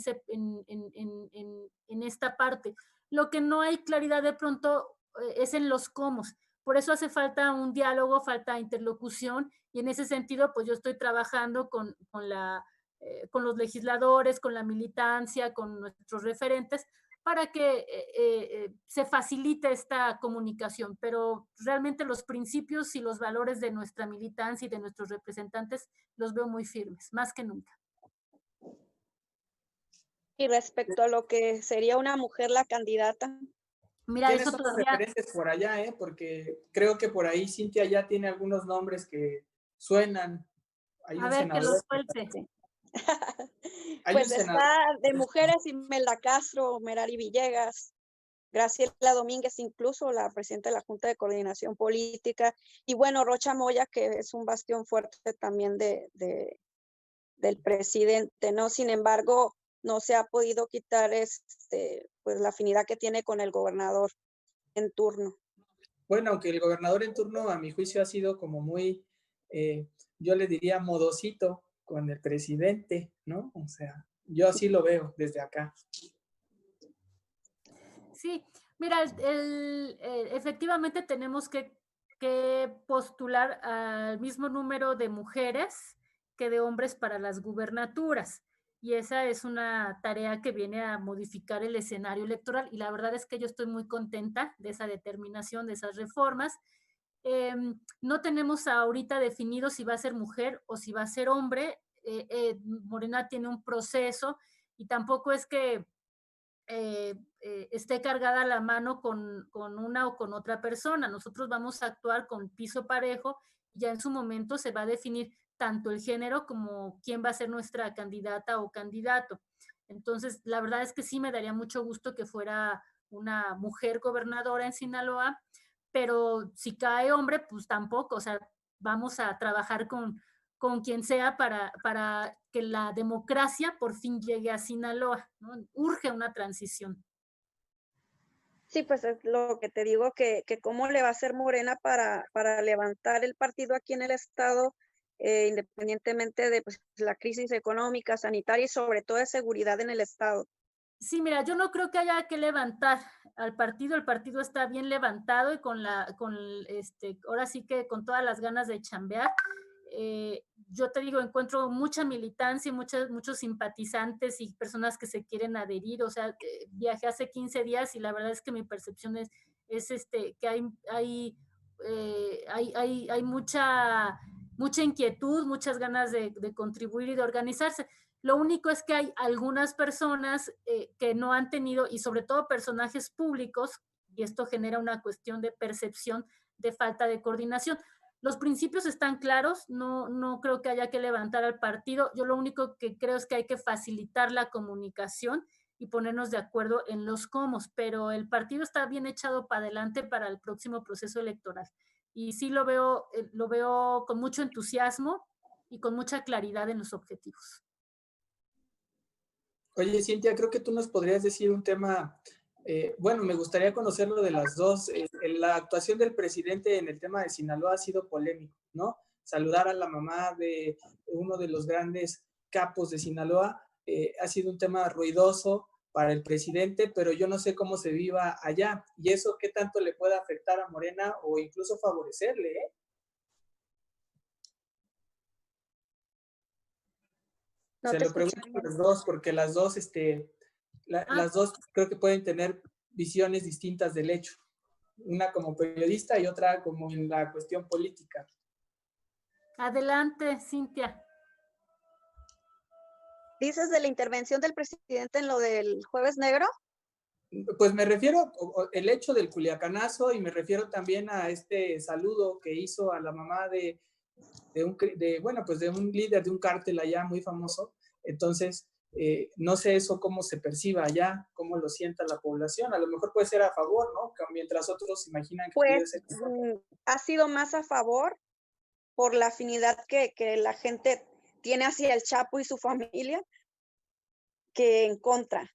esta parte. Lo que no hay claridad de pronto es en los cómo. Por eso hace falta un diálogo, falta interlocución, y en ese sentido pues yo estoy trabajando con los legisladores, con la militancia, con nuestros referentes, para que se facilite esta comunicación, pero realmente los principios y los valores de nuestra militancia y de nuestros representantes los veo muy firmes, más que nunca. Y respecto a lo que sería una mujer la candidata. Mira, ¿Quiénes eso son los todavía... referentes por allá? Porque creo que por ahí Cintia ya tiene algunos nombres que suenan. Hay A un ver, que los senador. suelte. Hay Pues un senador. está de mujeres Imelda Castro, Merari Villegas, Graciela Domínguez, incluso la presidenta de la Junta de Coordinación Política, y bueno, Rocha Moya, que es un bastión fuerte también del presidente, ¿no? Sin embargo, no se ha podido quitar pues la afinidad que tiene con el gobernador en turno. Bueno, aunque el gobernador en turno, a mi juicio, ha sido como muy, yo le diría modosito con el presidente, ¿no? O sea, yo así lo veo desde acá. Sí, mira, efectivamente tenemos que postular al mismo número de mujeres que de hombres para las gubernaturas. Y esa es una tarea que viene a modificar el escenario electoral. Y la verdad es que yo estoy muy contenta de esa determinación, de esas reformas. No tenemos ahorita definido si va a ser mujer o si va a ser hombre. Morena tiene un proceso, y tampoco es que esté cargada la mano con una o con otra persona. Nosotros vamos a actuar con piso parejo, y ya en su momento se va a definir tanto el género como quién va a ser nuestra candidata o candidato. Entonces, la verdad es que sí me daría mucho gusto que fuera una mujer gobernadora en Sinaloa, pero si cae hombre, pues tampoco. O sea, vamos a trabajar con quien sea para que la democracia por fin llegue a Sinaloa, ¿no? Urge una transición. Sí, pues es lo que te digo, que cómo le va a hacer Morena para levantar el partido aquí en el estado, independientemente de pues, la crisis económica, sanitaria y sobre todo de seguridad en el estado. Sí, mira, yo no creo que haya que levantar al partido. El partido está bien levantado y ahora sí que con todas las ganas de chambear. Yo te digo, encuentro mucha militancia, muchos simpatizantes y personas que se quieren adherir. O sea, viajé hace 15 días y la verdad es que mi percepción es que hay mucha inquietud, muchas ganas de contribuir y de organizarse. Lo único es que hay algunas personas que no han tenido, y sobre todo personajes públicos, y esto genera una cuestión de percepción de falta de coordinación. Los principios están claros, no creo que haya que levantar al partido. Yo lo único que creo es que hay que facilitar la comunicación y ponernos de acuerdo en los cómo, pero el partido está bien echado para adelante para el próximo proceso electoral. Y sí lo veo con mucho entusiasmo y con mucha claridad en los objetivos. Oye, Cintia, creo que tú nos podrías decir un tema, bueno, me gustaría conocerlo de las dos. La actuación del presidente en el tema de Sinaloa ha sido polémico, ¿no? Saludar a la mamá de uno de los grandes capos de Sinaloa ha sido un tema ruidoso para el presidente, pero yo no sé cómo se viva allá. Y eso, ¿qué tanto le puede afectar a Morena o incluso favorecerle, eh? No Se te lo escucho pregunto a bien. las dos, porque las dos, las dos creo que pueden tener visiones distintas del hecho. Una como periodista y otra como en la cuestión política. Adelante, Cintia. ¿Dices de la intervención del presidente en lo del Jueves Negro? Pues me refiero el hecho del culiacanazo y me refiero también a este saludo que hizo a la mamá bueno, pues de un líder de un cártel allá muy famoso. Entonces, no sé eso cómo se perciba allá, cómo lo sienta la población. A lo mejor puede ser a favor, ¿no? Mientras otros imaginan que puede Pues ser en contra. ha sido más a favor por la afinidad que la gente tiene hacia el Chapo y su familia que en contra.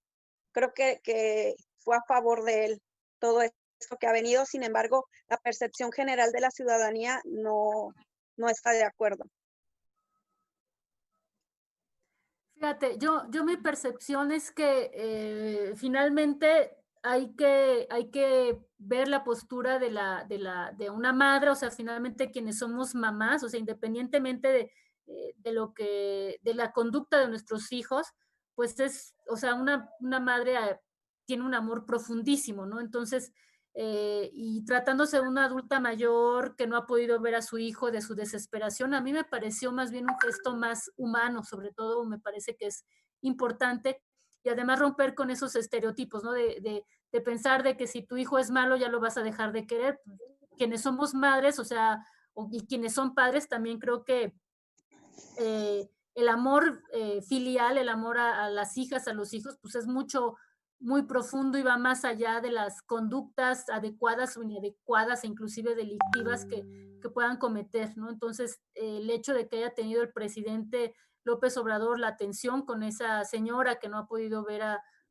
Creo que fue a favor de él todo esto que ha venido. Sin embargo, la percepción general de la ciudadanía no está de acuerdo. Fíjate, yo mi percepción es que finalmente hay que ver la postura de una madre, o sea, finalmente quienes somos mamás, o sea, independientemente de la conducta de nuestros hijos, pues es, o sea, una madre tiene un amor profundísimo, ¿no? Entonces, y tratándose de una adulta mayor que no ha podido ver a su hijo de su desesperación, a mí me pareció más bien un gesto más humano, sobre todo me parece que es importante, y además romper con esos estereotipos, ¿no? De pensar de que si tu hijo es malo ya lo vas a dejar de querer. Quienes somos madres, o sea, y quienes son padres, también creo que el amor filial, el amor a las hijas, a los hijos, pues es muy profundo y va más allá de las conductas adecuadas o inadecuadas e inclusive delictivas que puedan cometer, ¿no? Entonces, el hecho de que haya tenido el presidente López Obrador la atención con esa señora que no ha podido ver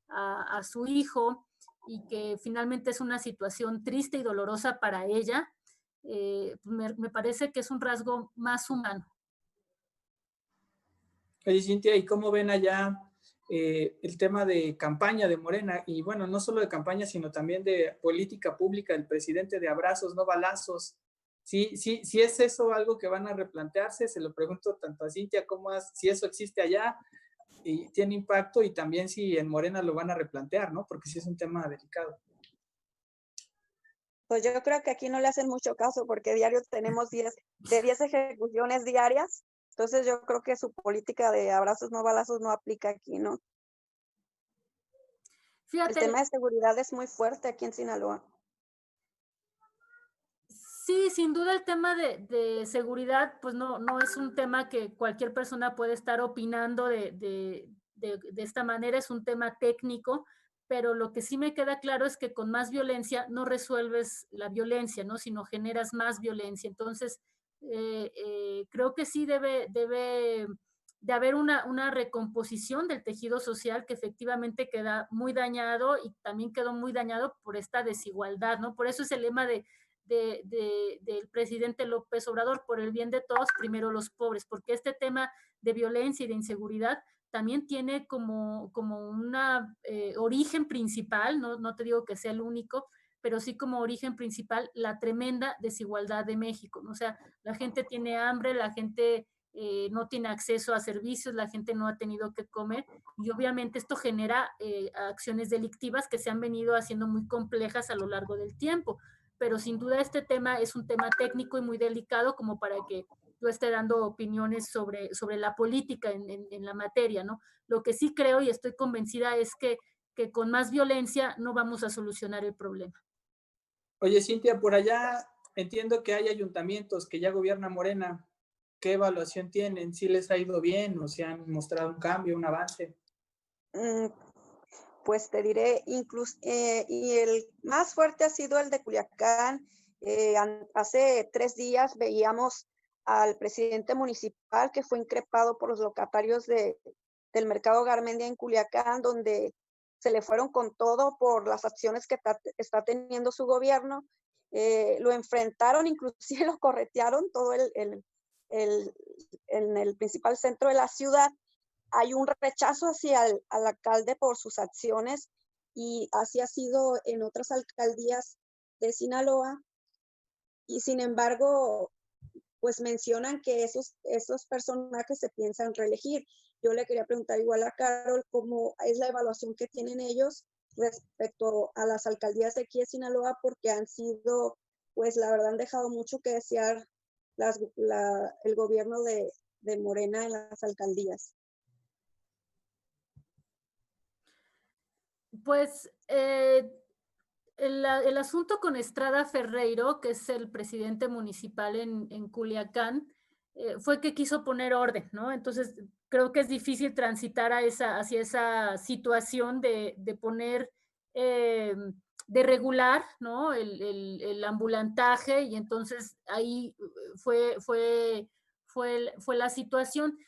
a su hijo y que finalmente es una situación triste y dolorosa para ella, me parece que es un rasgo más humano. Oye, Cintia, ¿y cómo ven allá el tema de campaña de Morena? Y bueno, no solo de campaña, sino también de política pública del presidente de abrazos, no balazos. Sí es eso algo que van a replantearse, se lo pregunto tanto a Cintia como si eso existe allá y tiene impacto, y también si en Morena lo van a replantear, ¿no? Porque sí es un tema delicado. Pues yo creo que aquí no le hacen mucho caso porque diario tenemos 10 ejecuciones diarias. Entonces yo creo que su política de abrazos no balazos no aplica aquí, ¿no? Fíjate, el tema de seguridad es muy fuerte aquí en Sinaloa. Sí, sin duda el tema de seguridad, pues no es un tema que cualquier persona puede estar opinando de esta manera, es un tema técnico, pero lo que sí me queda claro es que con más violencia no resuelves la violencia, ¿no? Sino generas más violencia. Entonces, creo que sí debe de haber una recomposición del tejido social que efectivamente queda muy dañado y también quedó muy dañado por esta desigualdad, ¿no? Por eso es el lema del presidente López Obrador, por el bien de todos, primero los pobres, porque este tema de violencia y de inseguridad también tiene como un origen principal, no te digo que sea el único, pero sí como origen principal la tremenda desigualdad de México, ¿no? O sea, la gente tiene hambre, la gente no tiene acceso a servicios, la gente no ha tenido que comer y obviamente esto genera acciones delictivas que se han venido haciendo muy complejas a lo largo del tiempo, pero sin duda este tema es un tema técnico y muy delicado como para que yo esté dando opiniones sobre la política en la materia, ¿no? Lo que sí creo y estoy convencida es que con más violencia no vamos a solucionar el problema. Oye, Cintia, por allá entiendo que hay ayuntamientos que ya gobierna Morena. ¿Qué evaluación tienen? ¿Sí les ha ido bien o se han mostrado un cambio, un avance? Pues te diré, incluso, y el más fuerte ha sido el de Culiacán. Hace 3 días veíamos al presidente municipal que fue increpado por los locatarios del mercado Garmendia en Culiacán, donde se le fueron con todo por las acciones que está teniendo su gobierno. Lo enfrentaron, inclusive lo corretearon todo en el principal centro de la ciudad. Hay un rechazo hacia al alcalde por sus acciones y así ha sido en otras alcaldías de Sinaloa. Y sin embargo, pues mencionan que esos personajes se piensan reelegir. Yo le quería preguntar igual a Carol cómo es la evaluación que tienen ellos respecto a las alcaldías de aquí de Sinaloa, porque han sido, pues la verdad han dejado mucho que desear el gobierno de Morena en las alcaldías. Pues el asunto con Estrada Ferreiro, que es el presidente municipal en Culiacán, fue que quiso poner orden, ¿no? Entonces, creo que es difícil transitar hacia esa situación de poner, de regular, ¿no? El ambulantaje, y entonces ahí fue la situación.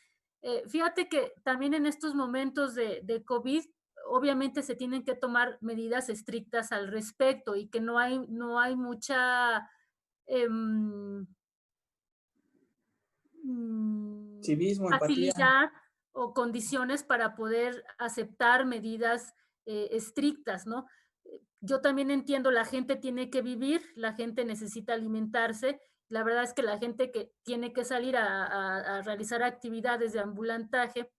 Fíjate que también en estos momentos de COVID, obviamente se tienen que tomar medidas estrictas al respecto y que no hay mucha em, Civismo, empatía. facilidad o condiciones para poder aceptar medidas estrictas, ¿no? Yo también entiendo, la gente tiene que vivir, la gente necesita alimentarse. La verdad es que la gente que tiene que salir a realizar actividades de ambulantaje,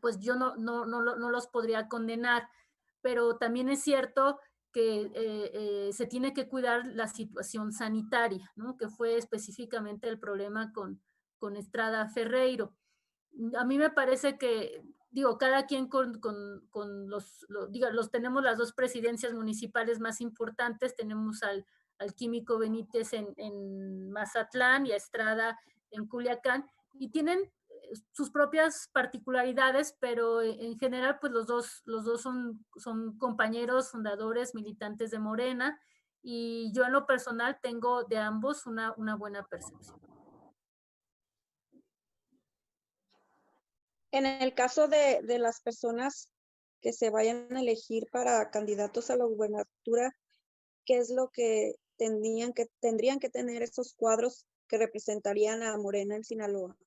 pues yo no los podría condenar, pero también es cierto que se tiene que cuidar la situación sanitaria, ¿no? Que fue específicamente el problema con Estrada Ferreiro. A mí me parece que, digo, cada quien con tenemos las dos presidencias municipales más importantes, tenemos al Químico Benítez en Mazatlán y a Estrada en Culiacán, y tienen sus propias particularidades, pero en general, pues los dos son compañeros, fundadores, militantes de Morena, y yo en lo personal tengo de ambos una buena percepción. En el caso de las personas que se vayan a elegir para candidatos a la gubernatura, ¿qué es lo que tendrían que tener esos cuadros que representarían a Morena en Sinaloa?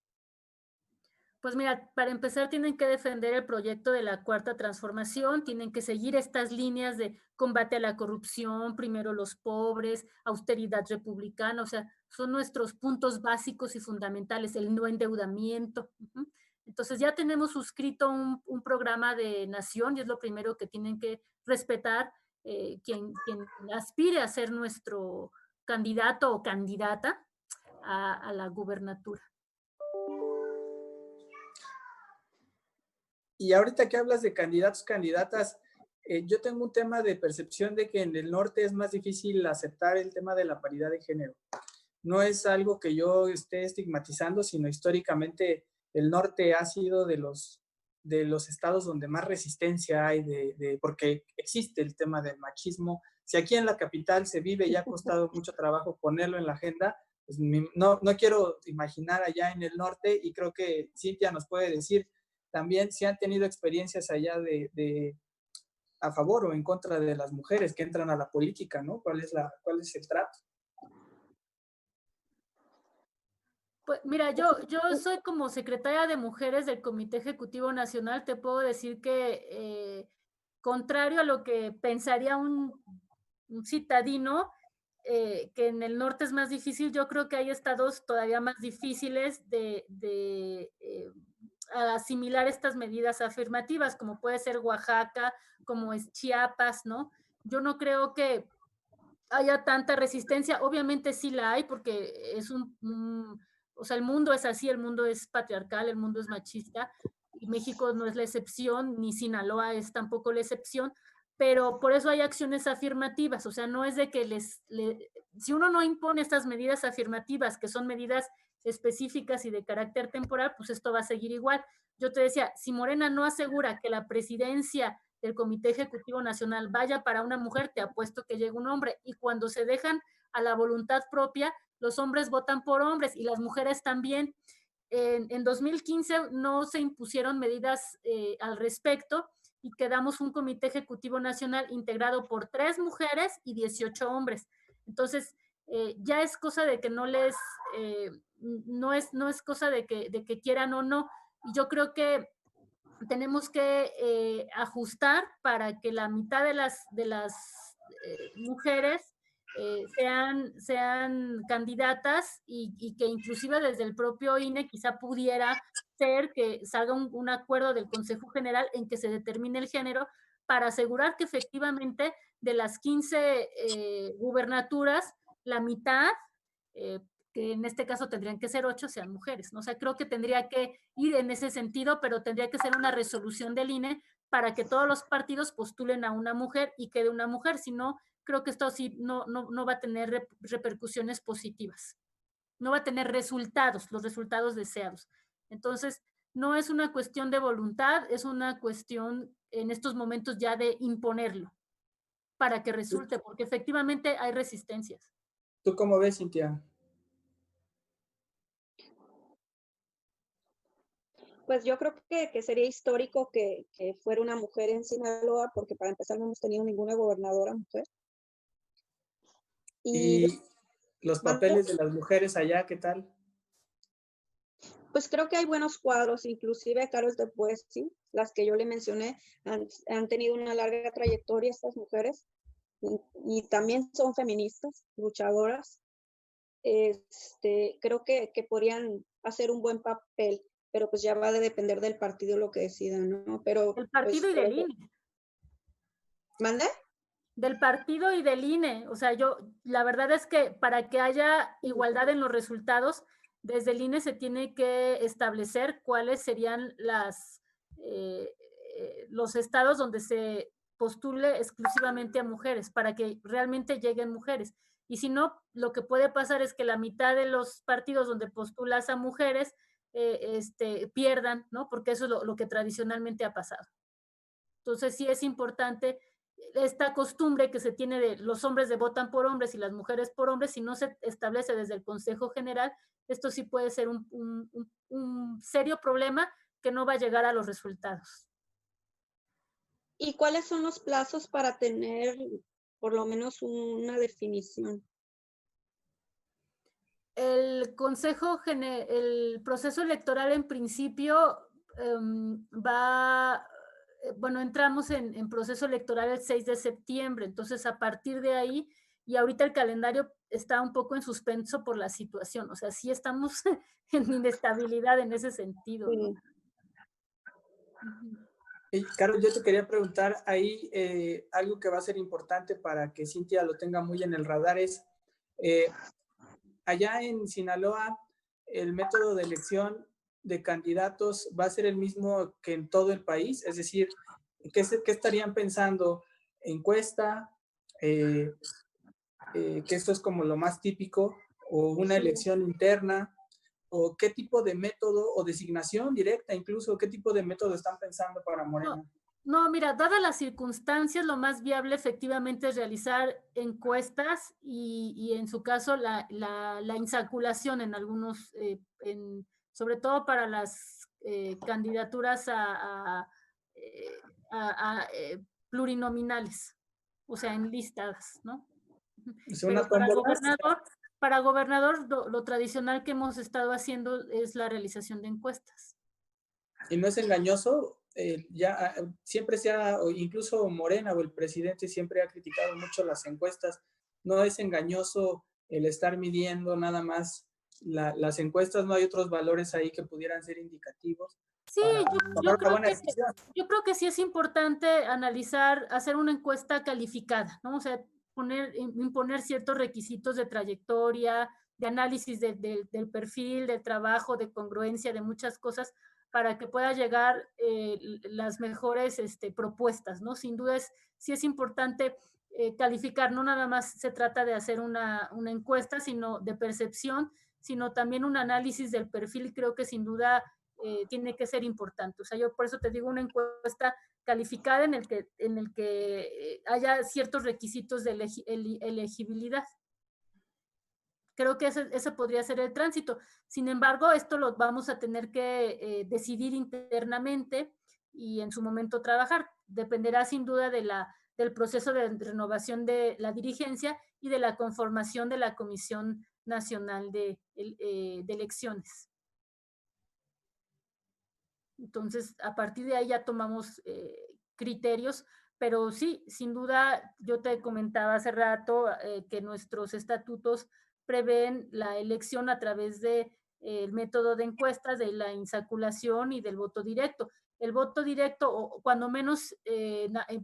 Pues mira, para empezar tienen que defender el proyecto de la Cuarta Transformación, tienen que seguir estas líneas de combate a la corrupción, primero los pobres, austeridad republicana, o sea, son nuestros puntos básicos y fundamentales, el no endeudamiento. Entonces ya tenemos suscrito un programa de nación y es lo primero que tienen que respetar quien aspire a ser nuestro candidato o candidata a la gubernatura. Y ahorita que hablas de candidatos, candidatas, yo tengo un tema de percepción de que en el norte es más difícil aceptar el tema de la paridad de género. No es algo que yo esté estigmatizando, sino históricamente el norte ha sido de los estados donde más resistencia hay, porque existe el tema del machismo. Si aquí en la capital se vive y ha costado mucho trabajo ponerlo en la agenda, pues no quiero imaginar allá en el norte, y creo que Cintia nos puede decir también si han tenido experiencias allá a favor o en contra de las mujeres que entran a la política, ¿no? ¿Cuál es el trato? Pues mira, yo soy como secretaria de mujeres del Comité Ejecutivo Nacional, te puedo decir que contrario a lo que pensaría un citadino, que en el norte es más difícil, yo creo que hay estados todavía más difíciles de asimilar estas medidas afirmativas, como puede ser Oaxaca, como es Chiapas, ¿no? Yo no creo que haya tanta resistencia, obviamente sí la hay, porque es o sea, el mundo es así, el mundo es patriarcal, el mundo es machista, y México no es la excepción, ni Sinaloa es tampoco la excepción, pero por eso hay acciones afirmativas, o sea, no es de que si uno no impone estas medidas afirmativas, que son medidas específicas y de carácter temporal, pues esto va a seguir igual. Yo te decía, si Morena no asegura que la presidencia del Comité Ejecutivo Nacional vaya para una mujer, te apuesto que llega un hombre, y cuando se dejan a la voluntad propia, los hombres votan por hombres y las mujeres también. En 2015 no se impusieron medidas al respecto y quedamos un Comité Ejecutivo Nacional integrado por 3 mujeres y 18 hombres. Entonces, ya es cosa de que no es cosa de que quieran o no. Y yo creo que tenemos que ajustar para que la mitad de las mujeres sean candidatas, y que inclusive desde el propio INE quizá pudiera ser que salga un acuerdo del Consejo General en que se determine el género para asegurar que efectivamente de las 15 gubernaturas, la mitad que en este caso tendrían que ser 8, sean mujeres, ¿no? O sea, creo que tendría que ir en ese sentido, pero tendría que ser una resolución del INE para que todos los partidos postulen a una mujer y quede una mujer, si no, creo que esto sí no va a tener repercusiones positivas, no va a tener resultados, los resultados deseados. Entonces, no es una cuestión de voluntad, es una cuestión en estos momentos ya de imponerlo para que resulte, porque efectivamente hay resistencias. ¿Tú cómo ves, Cintia? Pues yo creo que sería histórico que fuera una mujer en Sinaloa, porque para empezar no hemos tenido ninguna gobernadora mujer. ¿Y los papeles de ¿Mande? las mujeres allá, qué tal? Pues creo que hay buenos cuadros, inclusive Carol de Puesi, las que yo le mencioné, han tenido una larga trayectoria estas mujeres y también son feministas, luchadoras. Creo que podrían hacer un buen papel, pero pues ya va a depender del partido lo que decidan, ¿no? Pero El partido pues, y del INE. ¿mande? Del partido y del INE. O sea, la verdad es que para que haya igualdad en los resultados, desde el INE se tiene que establecer cuáles serían los estados donde se postule exclusivamente a mujeres, para que realmente lleguen mujeres. Y si no, lo que puede pasar es que la mitad de los partidos donde postulas a mujeres pierdan, ¿no? Porque eso es lo que tradicionalmente ha pasado. Entonces sí es importante esta costumbre que se tiene de los hombres de votan por hombres y las mujeres por hombres, si no se establece desde el Consejo General, esto sí puede ser un serio problema que no va a llegar a los resultados. ¿Y cuáles son los plazos para tener por lo menos una definición? El proceso electoral en principio bueno, entramos en proceso electoral el 6 de septiembre, entonces a partir de ahí, y ahorita el calendario está un poco en suspenso por la situación, o sea, sí estamos en inestabilidad en ese sentido, ¿no? Y, Carol, yo te quería preguntar ahí algo que va a ser importante para que Cintia lo tenga muy en el radar es, allá en Sinaloa, el método de elección de candidatos va a ser el mismo que en todo el país, es decir, ¿qué estarían pensando? ¿Encuesta? Que esto es como lo más típico, o una elección interna, o qué tipo de método, o designación directa incluso, qué tipo de método están pensando para Morena. No, mira, dadas las circunstancias, lo más viable efectivamente es realizar encuestas y en su caso la insaculación en algunos, sobre todo para las candidaturas a plurinominales, o sea, enlistadas, ¿no? ¿Es Pero una tómbola? para gobernador lo tradicional que hemos estado haciendo es la realización de encuestas. ¿Y no es engañoso? Ya siempre se ha, o incluso Morena o el presidente siempre ha criticado mucho las encuestas. ¿No es engañoso el estar midiendo nada más las encuestas? ¿No hay otros valores ahí que pudieran ser indicativos Sí, para tomar una buena decisión? yo creo que sí es importante analizar, hacer una encuesta calificada, ¿no? O sea, imponer ciertos requisitos de trayectoria, de análisis del perfil, del trabajo, de congruencia, de muchas cosas, para que pueda llegar las mejores propuestas, ¿no? Sin duda sí es importante calificar, no nada más se trata de hacer una encuesta, sino de percepción, sino también un análisis del perfil, creo que sin duda tiene que ser importante. O sea, yo por eso te digo una encuesta calificada en el que haya ciertos requisitos de elegibilidad. Creo que ese podría ser el tránsito. Sin embargo, esto lo vamos a tener que decidir internamente y en su momento trabajar. Dependerá sin duda del proceso de renovación de la dirigencia y de la conformación de la Comisión Nacional de Elecciones. Entonces, a partir de ahí ya tomamos criterios, pero sí, sin duda, yo te comentaba hace rato que nuestros estatutos prevén la elección a través de el método de encuestas, de la insaculación y del voto directo. El voto directo, o cuando menos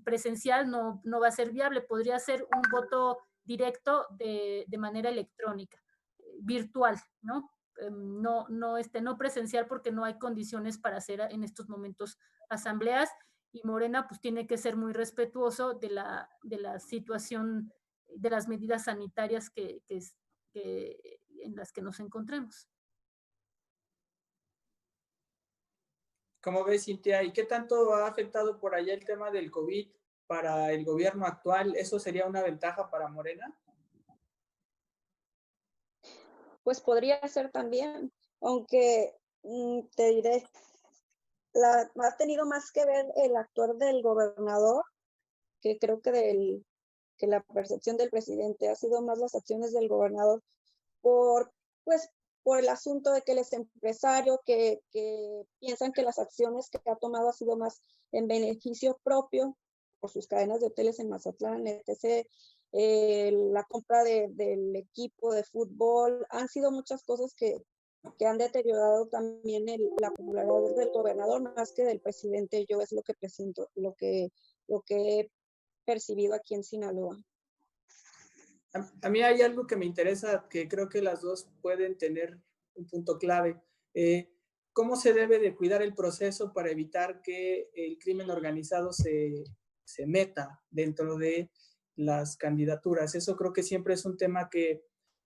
presencial, no va a ser viable, podría ser un voto directo de manera electrónica. virtual, ¿no? No presencial porque no hay condiciones para hacer en estos momentos asambleas, y Morena pues tiene que ser muy respetuoso de la situación, de las medidas sanitarias en las que nos encontremos. ¿Cómo ves, Cintia? ¿Y qué tanto ha afectado por allá el tema del COVID para el gobierno actual? ¿Eso sería una ventaja para Morena? Pues podría ser también, aunque te diré, ha tenido más que ver el actuar del gobernador, que creo que la percepción del presidente ha sido más las acciones del gobernador pues, por el asunto de que él es empresario, que piensan que las acciones que ha tomado ha sido más en beneficio propio por sus cadenas de hoteles en Mazatlán, etc. La compra del equipo de fútbol, han sido muchas cosas que han deteriorado también la popularidad del gobernador más que del presidente. Yo es lo que presento, lo que he percibido aquí en Sinaloa. A mí hay algo que me interesa, que creo que las dos pueden tener un punto clave. ¿Cómo se debe de cuidar el proceso para evitar que el crimen organizado se meta dentro de las candidaturas? Eso creo que siempre es un tema que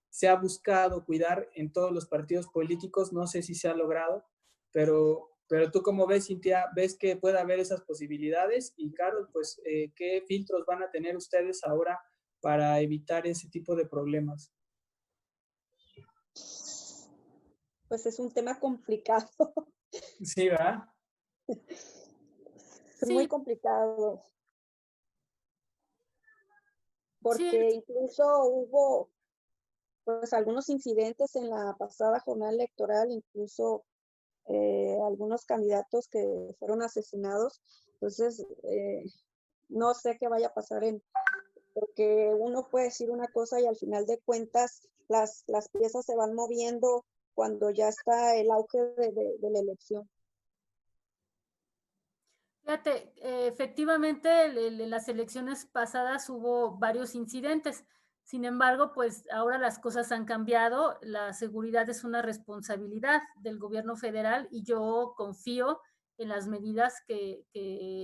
se ha buscado cuidar en todos los partidos políticos. No sé si se ha logrado, pero tú como ves, Cintia, ves que puede haber esas posibilidades. Y Carol, pues, ¿qué filtros van a tener ustedes ahora para evitar ese tipo de problemas? Pues es un tema complicado. Sí, ¿verdad? Es muy complicado. Porque sí, incluso hubo pues algunos incidentes en la pasada jornada electoral, incluso algunos candidatos que fueron asesinados. Entonces, no sé qué vaya a pasar porque uno puede decir una cosa y al final de cuentas las piezas se van moviendo cuando ya está el auge de la elección. Fíjate, efectivamente, en las elecciones pasadas hubo varios incidentes. Sin embargo, pues ahora las cosas han cambiado. La seguridad es una responsabilidad del gobierno federal y yo confío en las medidas que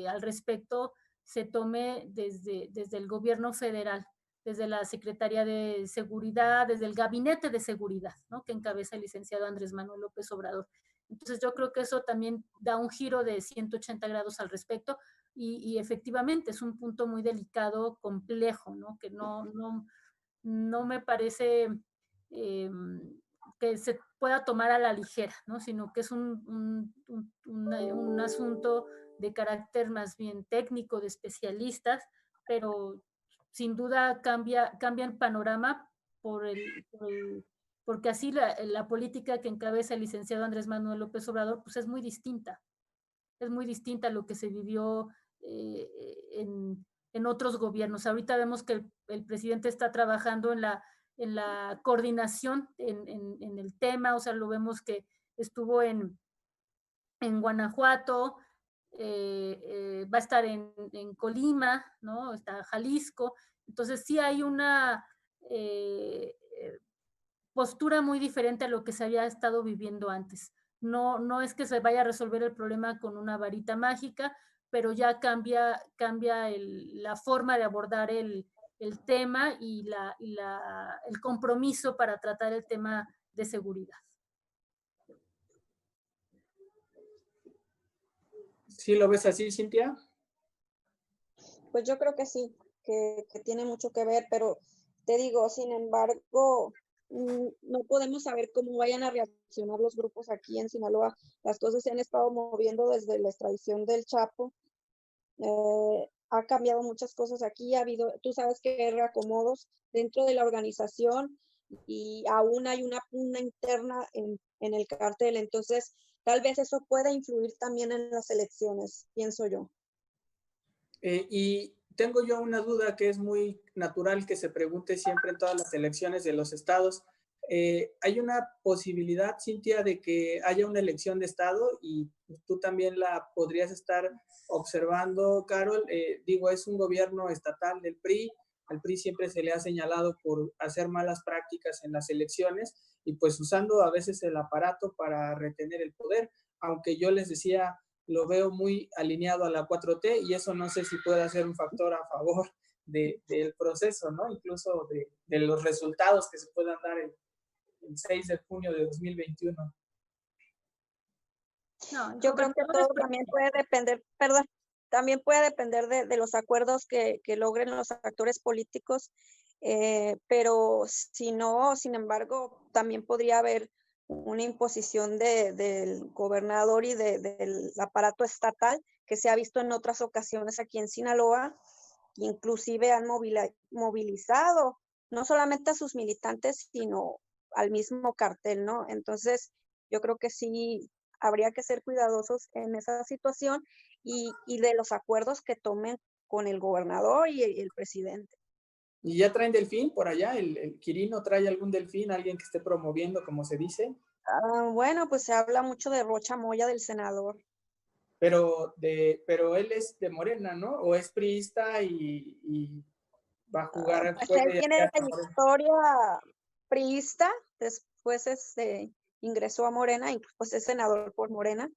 al respecto se tome desde el gobierno federal, desde la Secretaría de Seguridad, desde el Gabinete de Seguridad, ¿no?, que encabeza el licenciado Andrés Manuel López Obrador. Entonces yo creo que eso también da un giro de 180 grados al respecto y efectivamente es un punto muy delicado, complejo, ¿no?, que no me parece que se pueda tomar a la ligera, ¿no?, sino que es un asunto de carácter más bien técnico, de especialistas, pero sin duda cambia el panorama porque así la política que encabeza el licenciado Andrés Manuel López Obrador, pues es muy distinta a lo que se vivió en otros gobiernos. Ahorita vemos que el presidente está trabajando en la coordinación en el tema, o sea, lo vemos que estuvo en Guanajuato, va a estar en Colima, ¿no? Está Jalisco. Entonces sí hay una postura muy diferente a lo que se había estado viviendo antes. No es que se vaya a resolver el problema con una varita mágica, pero ya cambia la forma de abordar el tema y el compromiso para tratar el tema de seguridad. ¿Sí lo ves así, Cintia? Pues yo creo que sí, que tiene mucho que ver, pero te digo, sin embargo, no podemos saber cómo vayan a reaccionar los grupos aquí en Sinaloa. Las cosas se han estado moviendo desde la extradición del Chapo. Ha cambiado muchas cosas aquí, ha habido, tú sabes que hay reacomodos dentro de la organización y aún hay una pugna interna en el cártel, entonces tal vez eso pueda influir también en las elecciones, pienso yo. Y tengo yo una duda que es muy natural que se pregunte siempre en todas las elecciones de los estados. ¿Hay una posibilidad, Cintia, de que haya una elección de estado y tú también la podrías estar observando, Carol? Digo, es un gobierno estatal del PRI, al PRI siempre se le ha señalado por hacer malas prácticas en las elecciones y pues usando a veces el aparato para retener el poder, aunque yo les decía, lo veo muy alineado a la 4T y eso no sé si puede ser un factor a favor del proceso, ¿no? Incluso de los resultados que se puedan dar el 6 de junio de 2021. No, yo creo que todo también puede depender, perdón, también puede depender de los acuerdos que logren los actores políticos, pero si no, sin embargo, también podría haber una imposición del gobernador y del aparato estatal que se ha visto en otras ocasiones aquí en Sinaloa, inclusive han movilizado no solamente a sus militantes, sino al mismo cartel, ¿no? Entonces, yo creo que sí habría que ser cuidadosos en esa situación y de los acuerdos que tomen con el gobernador y el presidente. ¿Y ya traen delfín por allá? ¿El Quirino trae algún delfín? ¿Alguien que esté promoviendo, como se dice? Bueno, pues se habla mucho de Rocha Moya, del senador. Pero él es de Morena, ¿no? ¿O es priista y va a jugar? Pues él tiene trayectoria priista, después ingresó a Morena, y pues es senador por Morena.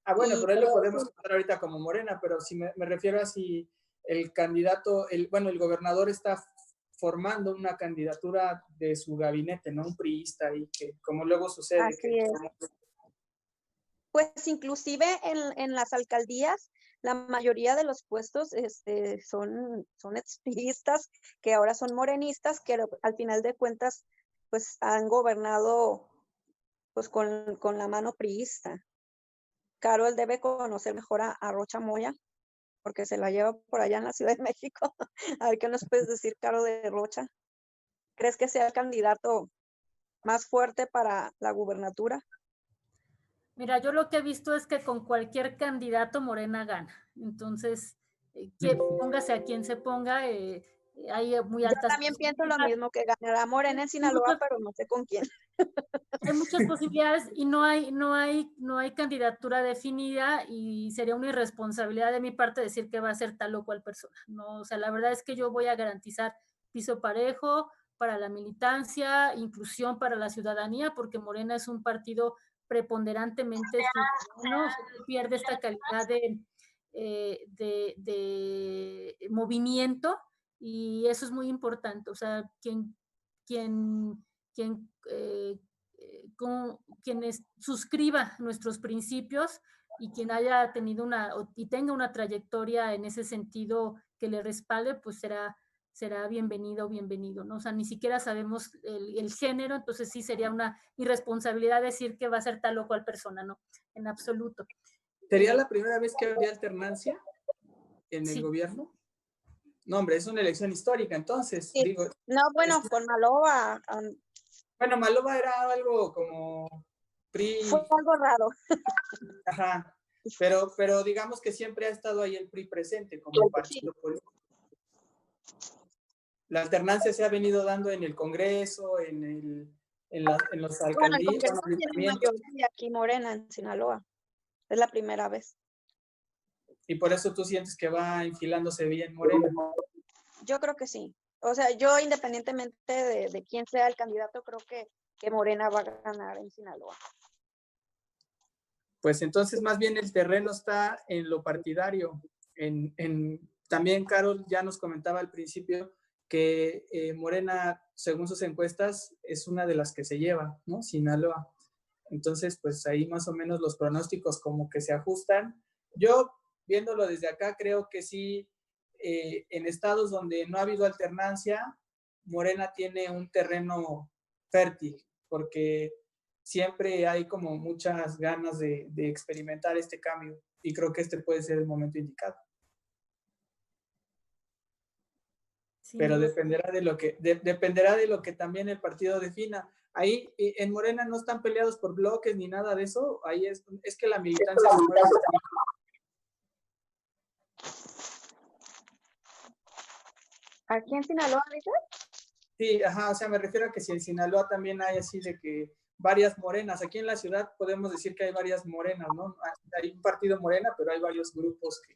Ah, bueno, pero él lo podemos contar ahorita como Morena, pero si me refiero a si el candidato, el gobernador está formando una candidatura de su gabinete, ¿no? Un priista, y que como luego sucede. Así es. Pues inclusive en las alcaldías, la mayoría de los puestos son expriistas, que ahora son morenistas, que al final de cuentas pues han gobernado pues con la mano priista. Carol debe conocer mejor a Rocha Moya, porque se la lleva por allá en la Ciudad de México. A ver, ¿qué nos puedes decir, Caro, de Rocha? ¿Crees que sea el candidato más fuerte para la gubernatura? Mira, yo lo que he visto es que con cualquier candidato Morena gana. Entonces, póngase a quien se ponga, hay muy altas. Yo también pienso lo mismo, que ganará Morena en Sinaloa, pero no sé con quién. Hay muchas posibilidades y no hay candidatura definida y sería una irresponsabilidad de mi parte decir que va a ser tal o cual persona. No, o sea, la verdad es que yo voy a garantizar piso parejo para la militancia, inclusión para la ciudadanía, porque Morena es un partido preponderantemente ciudadano, se pierde esta calidad de movimiento y eso es muy importante. O sea, quien quienes suscriba nuestros principios y quien haya tenido y tenga una trayectoria en ese sentido que le respalde, pues será bienvenido, ¿no? O sea, ni siquiera sabemos el género, entonces sí sería una irresponsabilidad decir que va a ser tal o cual persona, ¿no? En absoluto. ¿Sería la primera vez que habría alternancia en el gobierno? No, hombre, es una elección histórica, entonces, sí. digo... No, bueno, con Maloba... Bueno, Maloba era algo como PRI... Fue algo raro. Ajá, pero digamos que siempre ha estado ahí el PRI presente como partido político. La alternancia se ha venido dando en el Congreso, en los alcaldías. Bueno, el Congreso tiene mayoría aquí Morena, en Sinaloa. Es la primera vez. Y por eso tú sientes que va enfilándose bien Morena. Yo creo que sí. O sea, yo independientemente de quién sea el candidato, creo que Morena va a ganar en Sinaloa. Pues entonces más bien el terreno está en lo partidario. También Carol ya nos comentaba al principio que Morena, según sus encuestas, es una de las que se lleva, ¿no? Sinaloa. Entonces, pues ahí más o menos los pronósticos como que se ajustan. Yo, viéndolo desde acá, creo que sí, en estados donde no ha habido alternancia, Morena tiene un terreno fértil, porque siempre hay como muchas ganas de experimentar este cambio y creo que este puede ser el momento indicado. Sí. Pero dependerá de lo que también el partido defina. Ahí en Morena no están peleados por bloques ni nada de eso. Ahí es que la militancia se mueve. ¿Aquí en Sinaloa, dices? Sí, ajá, o sea, me refiero a que si en Sinaloa también hay así de que varias morenas. Aquí en la ciudad podemos decir que hay varias morenas, ¿no? Hay un partido morena, pero hay varios grupos que,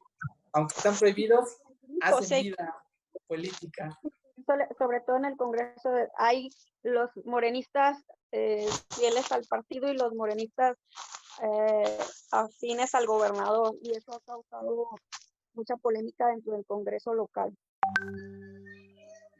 aunque están prohibidos, hacen vida política. sobre todo en el Congreso, hay los morenistas fieles al partido y los morenistas afines al gobernador, y eso ha causado mucha polémica dentro del Congreso local.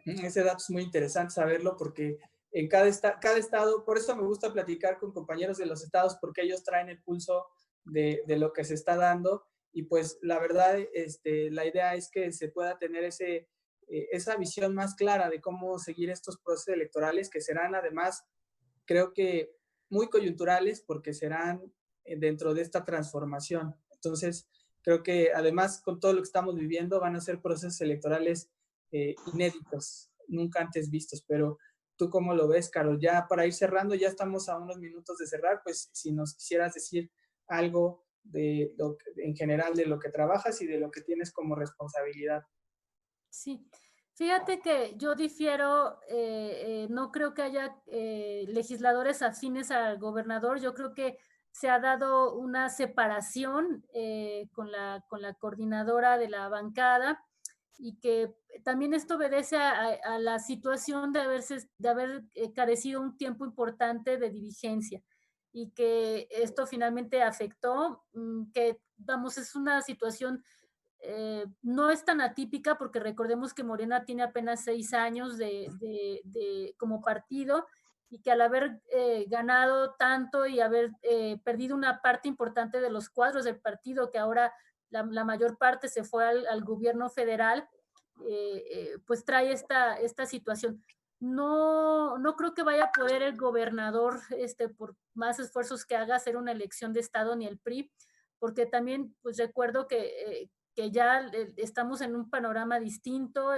Ese dato es muy interesante saberlo porque en cada estado, por eso me gusta platicar con compañeros de los estados, porque ellos traen el pulso de lo que se está dando, y pues la verdad, la idea es que se pueda tener esa visión más clara de cómo seguir estos procesos electorales, que serán además, creo que muy coyunturales, porque serán dentro de esta transformación. Entonces, creo que además con todo lo que estamos viviendo van a ser procesos electorales inéditos, nunca antes vistos. Pero ¿tú cómo lo ves, Carol? Ya para ir cerrando, ya estamos a unos minutos de cerrar, pues si nos quisieras decir algo en general de lo que trabajas y de lo que tienes como responsabilidad. Sí, fíjate que yo difiero, no creo que haya legisladores afines al gobernador. Yo creo que se ha dado una separación con la coordinadora de la bancada, y que también esto obedece a la situación de haber carecido un tiempo importante de dirigencia, y que esto finalmente afectó, que vamos, es una situación no es tan atípica, porque recordemos que Morena tiene apenas 6 años como partido, y que al haber ganado tanto y haber perdido una parte importante de los cuadros del partido, que ahora la mayor parte se fue al gobierno federal, pues trae esta situación. No creo que vaya a poder el gobernador, por más esfuerzos que haga, hacer una elección de estado, ni el PRI, porque también pues recuerdo que ya estamos en un panorama distinto.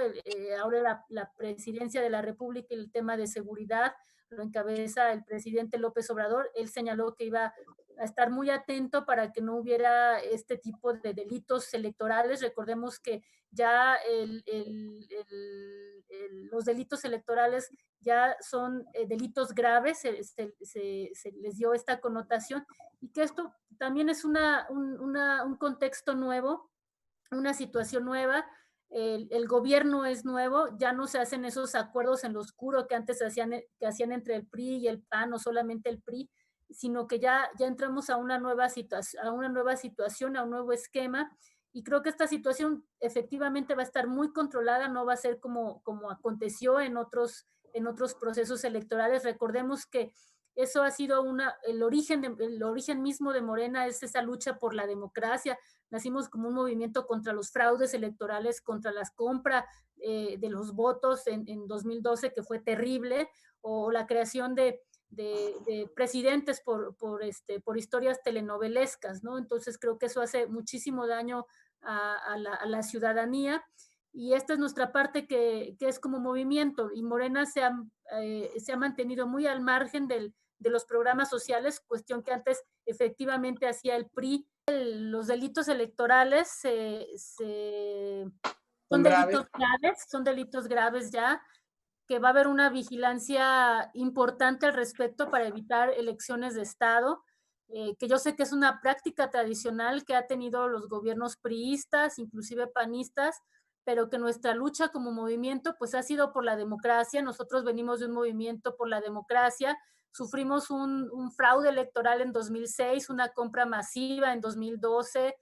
Ahora la presidencia de la República y el tema de seguridad lo encabeza el presidente López Obrador. Él señaló que iba a estar muy atento para que no hubiera este tipo de delitos electorales. Recordemos que ya los delitos electorales ya son delitos graves, se les dio esta connotación, y que esto también es un contexto nuevo, una situación nueva. El gobierno es nuevo, ya no se hacen esos acuerdos en lo oscuro que antes que hacían entre el PRI y el PAN, o solamente el PRI, sino que ya entramos a una nueva situación, a un nuevo esquema. Y creo que esta situación efectivamente va a estar muy controlada, no va a ser como aconteció en otros procesos electorales. Recordemos que eso ha sido el origen mismo de Morena, es esa lucha por la democracia. Nacimos como un movimiento contra los fraudes electorales, contra las compras de los votos en 2012, que fue terrible, o la creación de presidentes por historias telenovelescas, ¿no? Entonces creo que eso hace muchísimo daño a la ciudadanía, y esta es nuestra parte que es como movimiento, y Morena se ha mantenido muy al margen de los programas sociales, cuestión que antes efectivamente hacía el PRI. Los delitos electorales son delitos graves ya, que va a haber una vigilancia importante al respecto para evitar elecciones de Estado, que yo sé que es una práctica tradicional que ha tenido los gobiernos priistas, inclusive panistas, pero que nuestra lucha como movimiento pues ha sido por la democracia. Nosotros venimos de un movimiento por la democracia, sufrimos un fraude electoral en 2006, una compra masiva en 2012,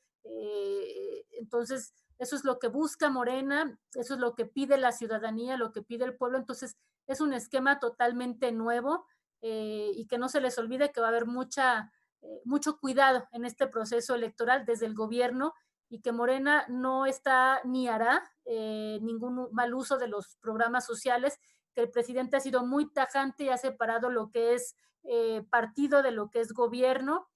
entonces eso es lo que busca Morena, eso es lo que pide la ciudadanía, lo que pide el pueblo. Entonces es un esquema totalmente nuevo, y que no se les olvide que va a haber mucho cuidado en este proceso electoral desde el gobierno, y que Morena no está ni hará ningún mal uso de los programas sociales, que el presidente ha sido muy tajante y ha separado lo que es partido de lo que es gobierno,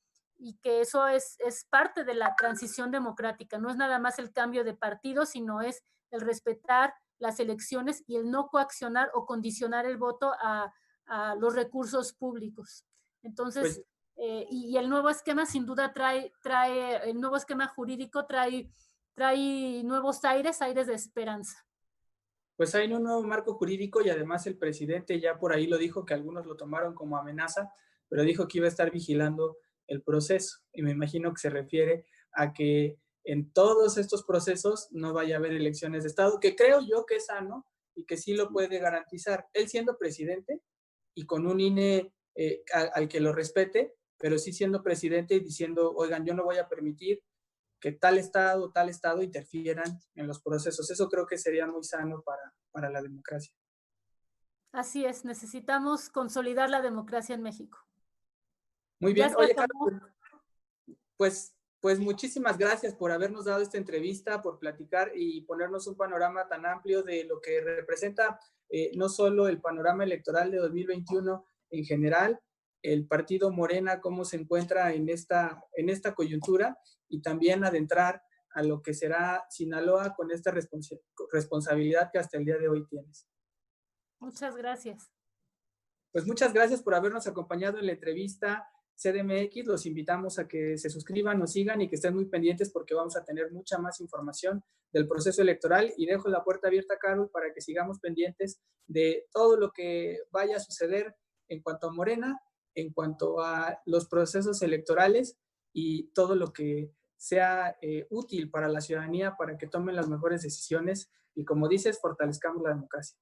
y que eso es parte de la transición democrática. No es nada más el cambio de partido, sino es el respetar las elecciones y el no coaccionar o condicionar el voto a los recursos públicos. Entonces, y el nuevo esquema sin duda el nuevo esquema jurídico trae nuevos aires de esperanza. Pues hay un nuevo marco jurídico, y además el presidente ya por ahí lo dijo, que algunos lo tomaron como amenaza, pero dijo que iba a estar vigilando el proceso, y me imagino que se refiere a que en todos estos procesos no vaya a haber elecciones de Estado, que creo yo que es sano, y que sí lo puede garantizar. Él siendo presidente y con un INE al que lo respete, pero sí siendo presidente y diciendo, oigan, yo no voy a permitir que tal estado interfieran en los procesos. Eso creo que sería muy sano para la democracia. Así es, necesitamos consolidar la democracia en México. Muy Ya bien. se Oye, acabó. Carlos, pues muchísimas gracias por habernos dado esta entrevista, por platicar y ponernos un panorama tan amplio de lo que representa no solo el panorama electoral de 2021 en general, el partido Morena, cómo se encuentra en esta coyuntura, y también adentrar a lo que será Sinaloa con esta responsabilidad que hasta el día de hoy tienes. Muchas gracias. Pues muchas gracias por habernos acompañado en la entrevista CDMX. Los invitamos a que se suscriban, nos sigan y que estén muy pendientes porque vamos a tener mucha más información del proceso electoral, y dejo la puerta abierta, Carol, para que sigamos pendientes de todo lo que vaya a suceder en cuanto a Morena, en cuanto a los procesos electorales y todo lo que sea útil para la ciudadanía para que tomen las mejores decisiones y, como dices, fortalezcamos la democracia.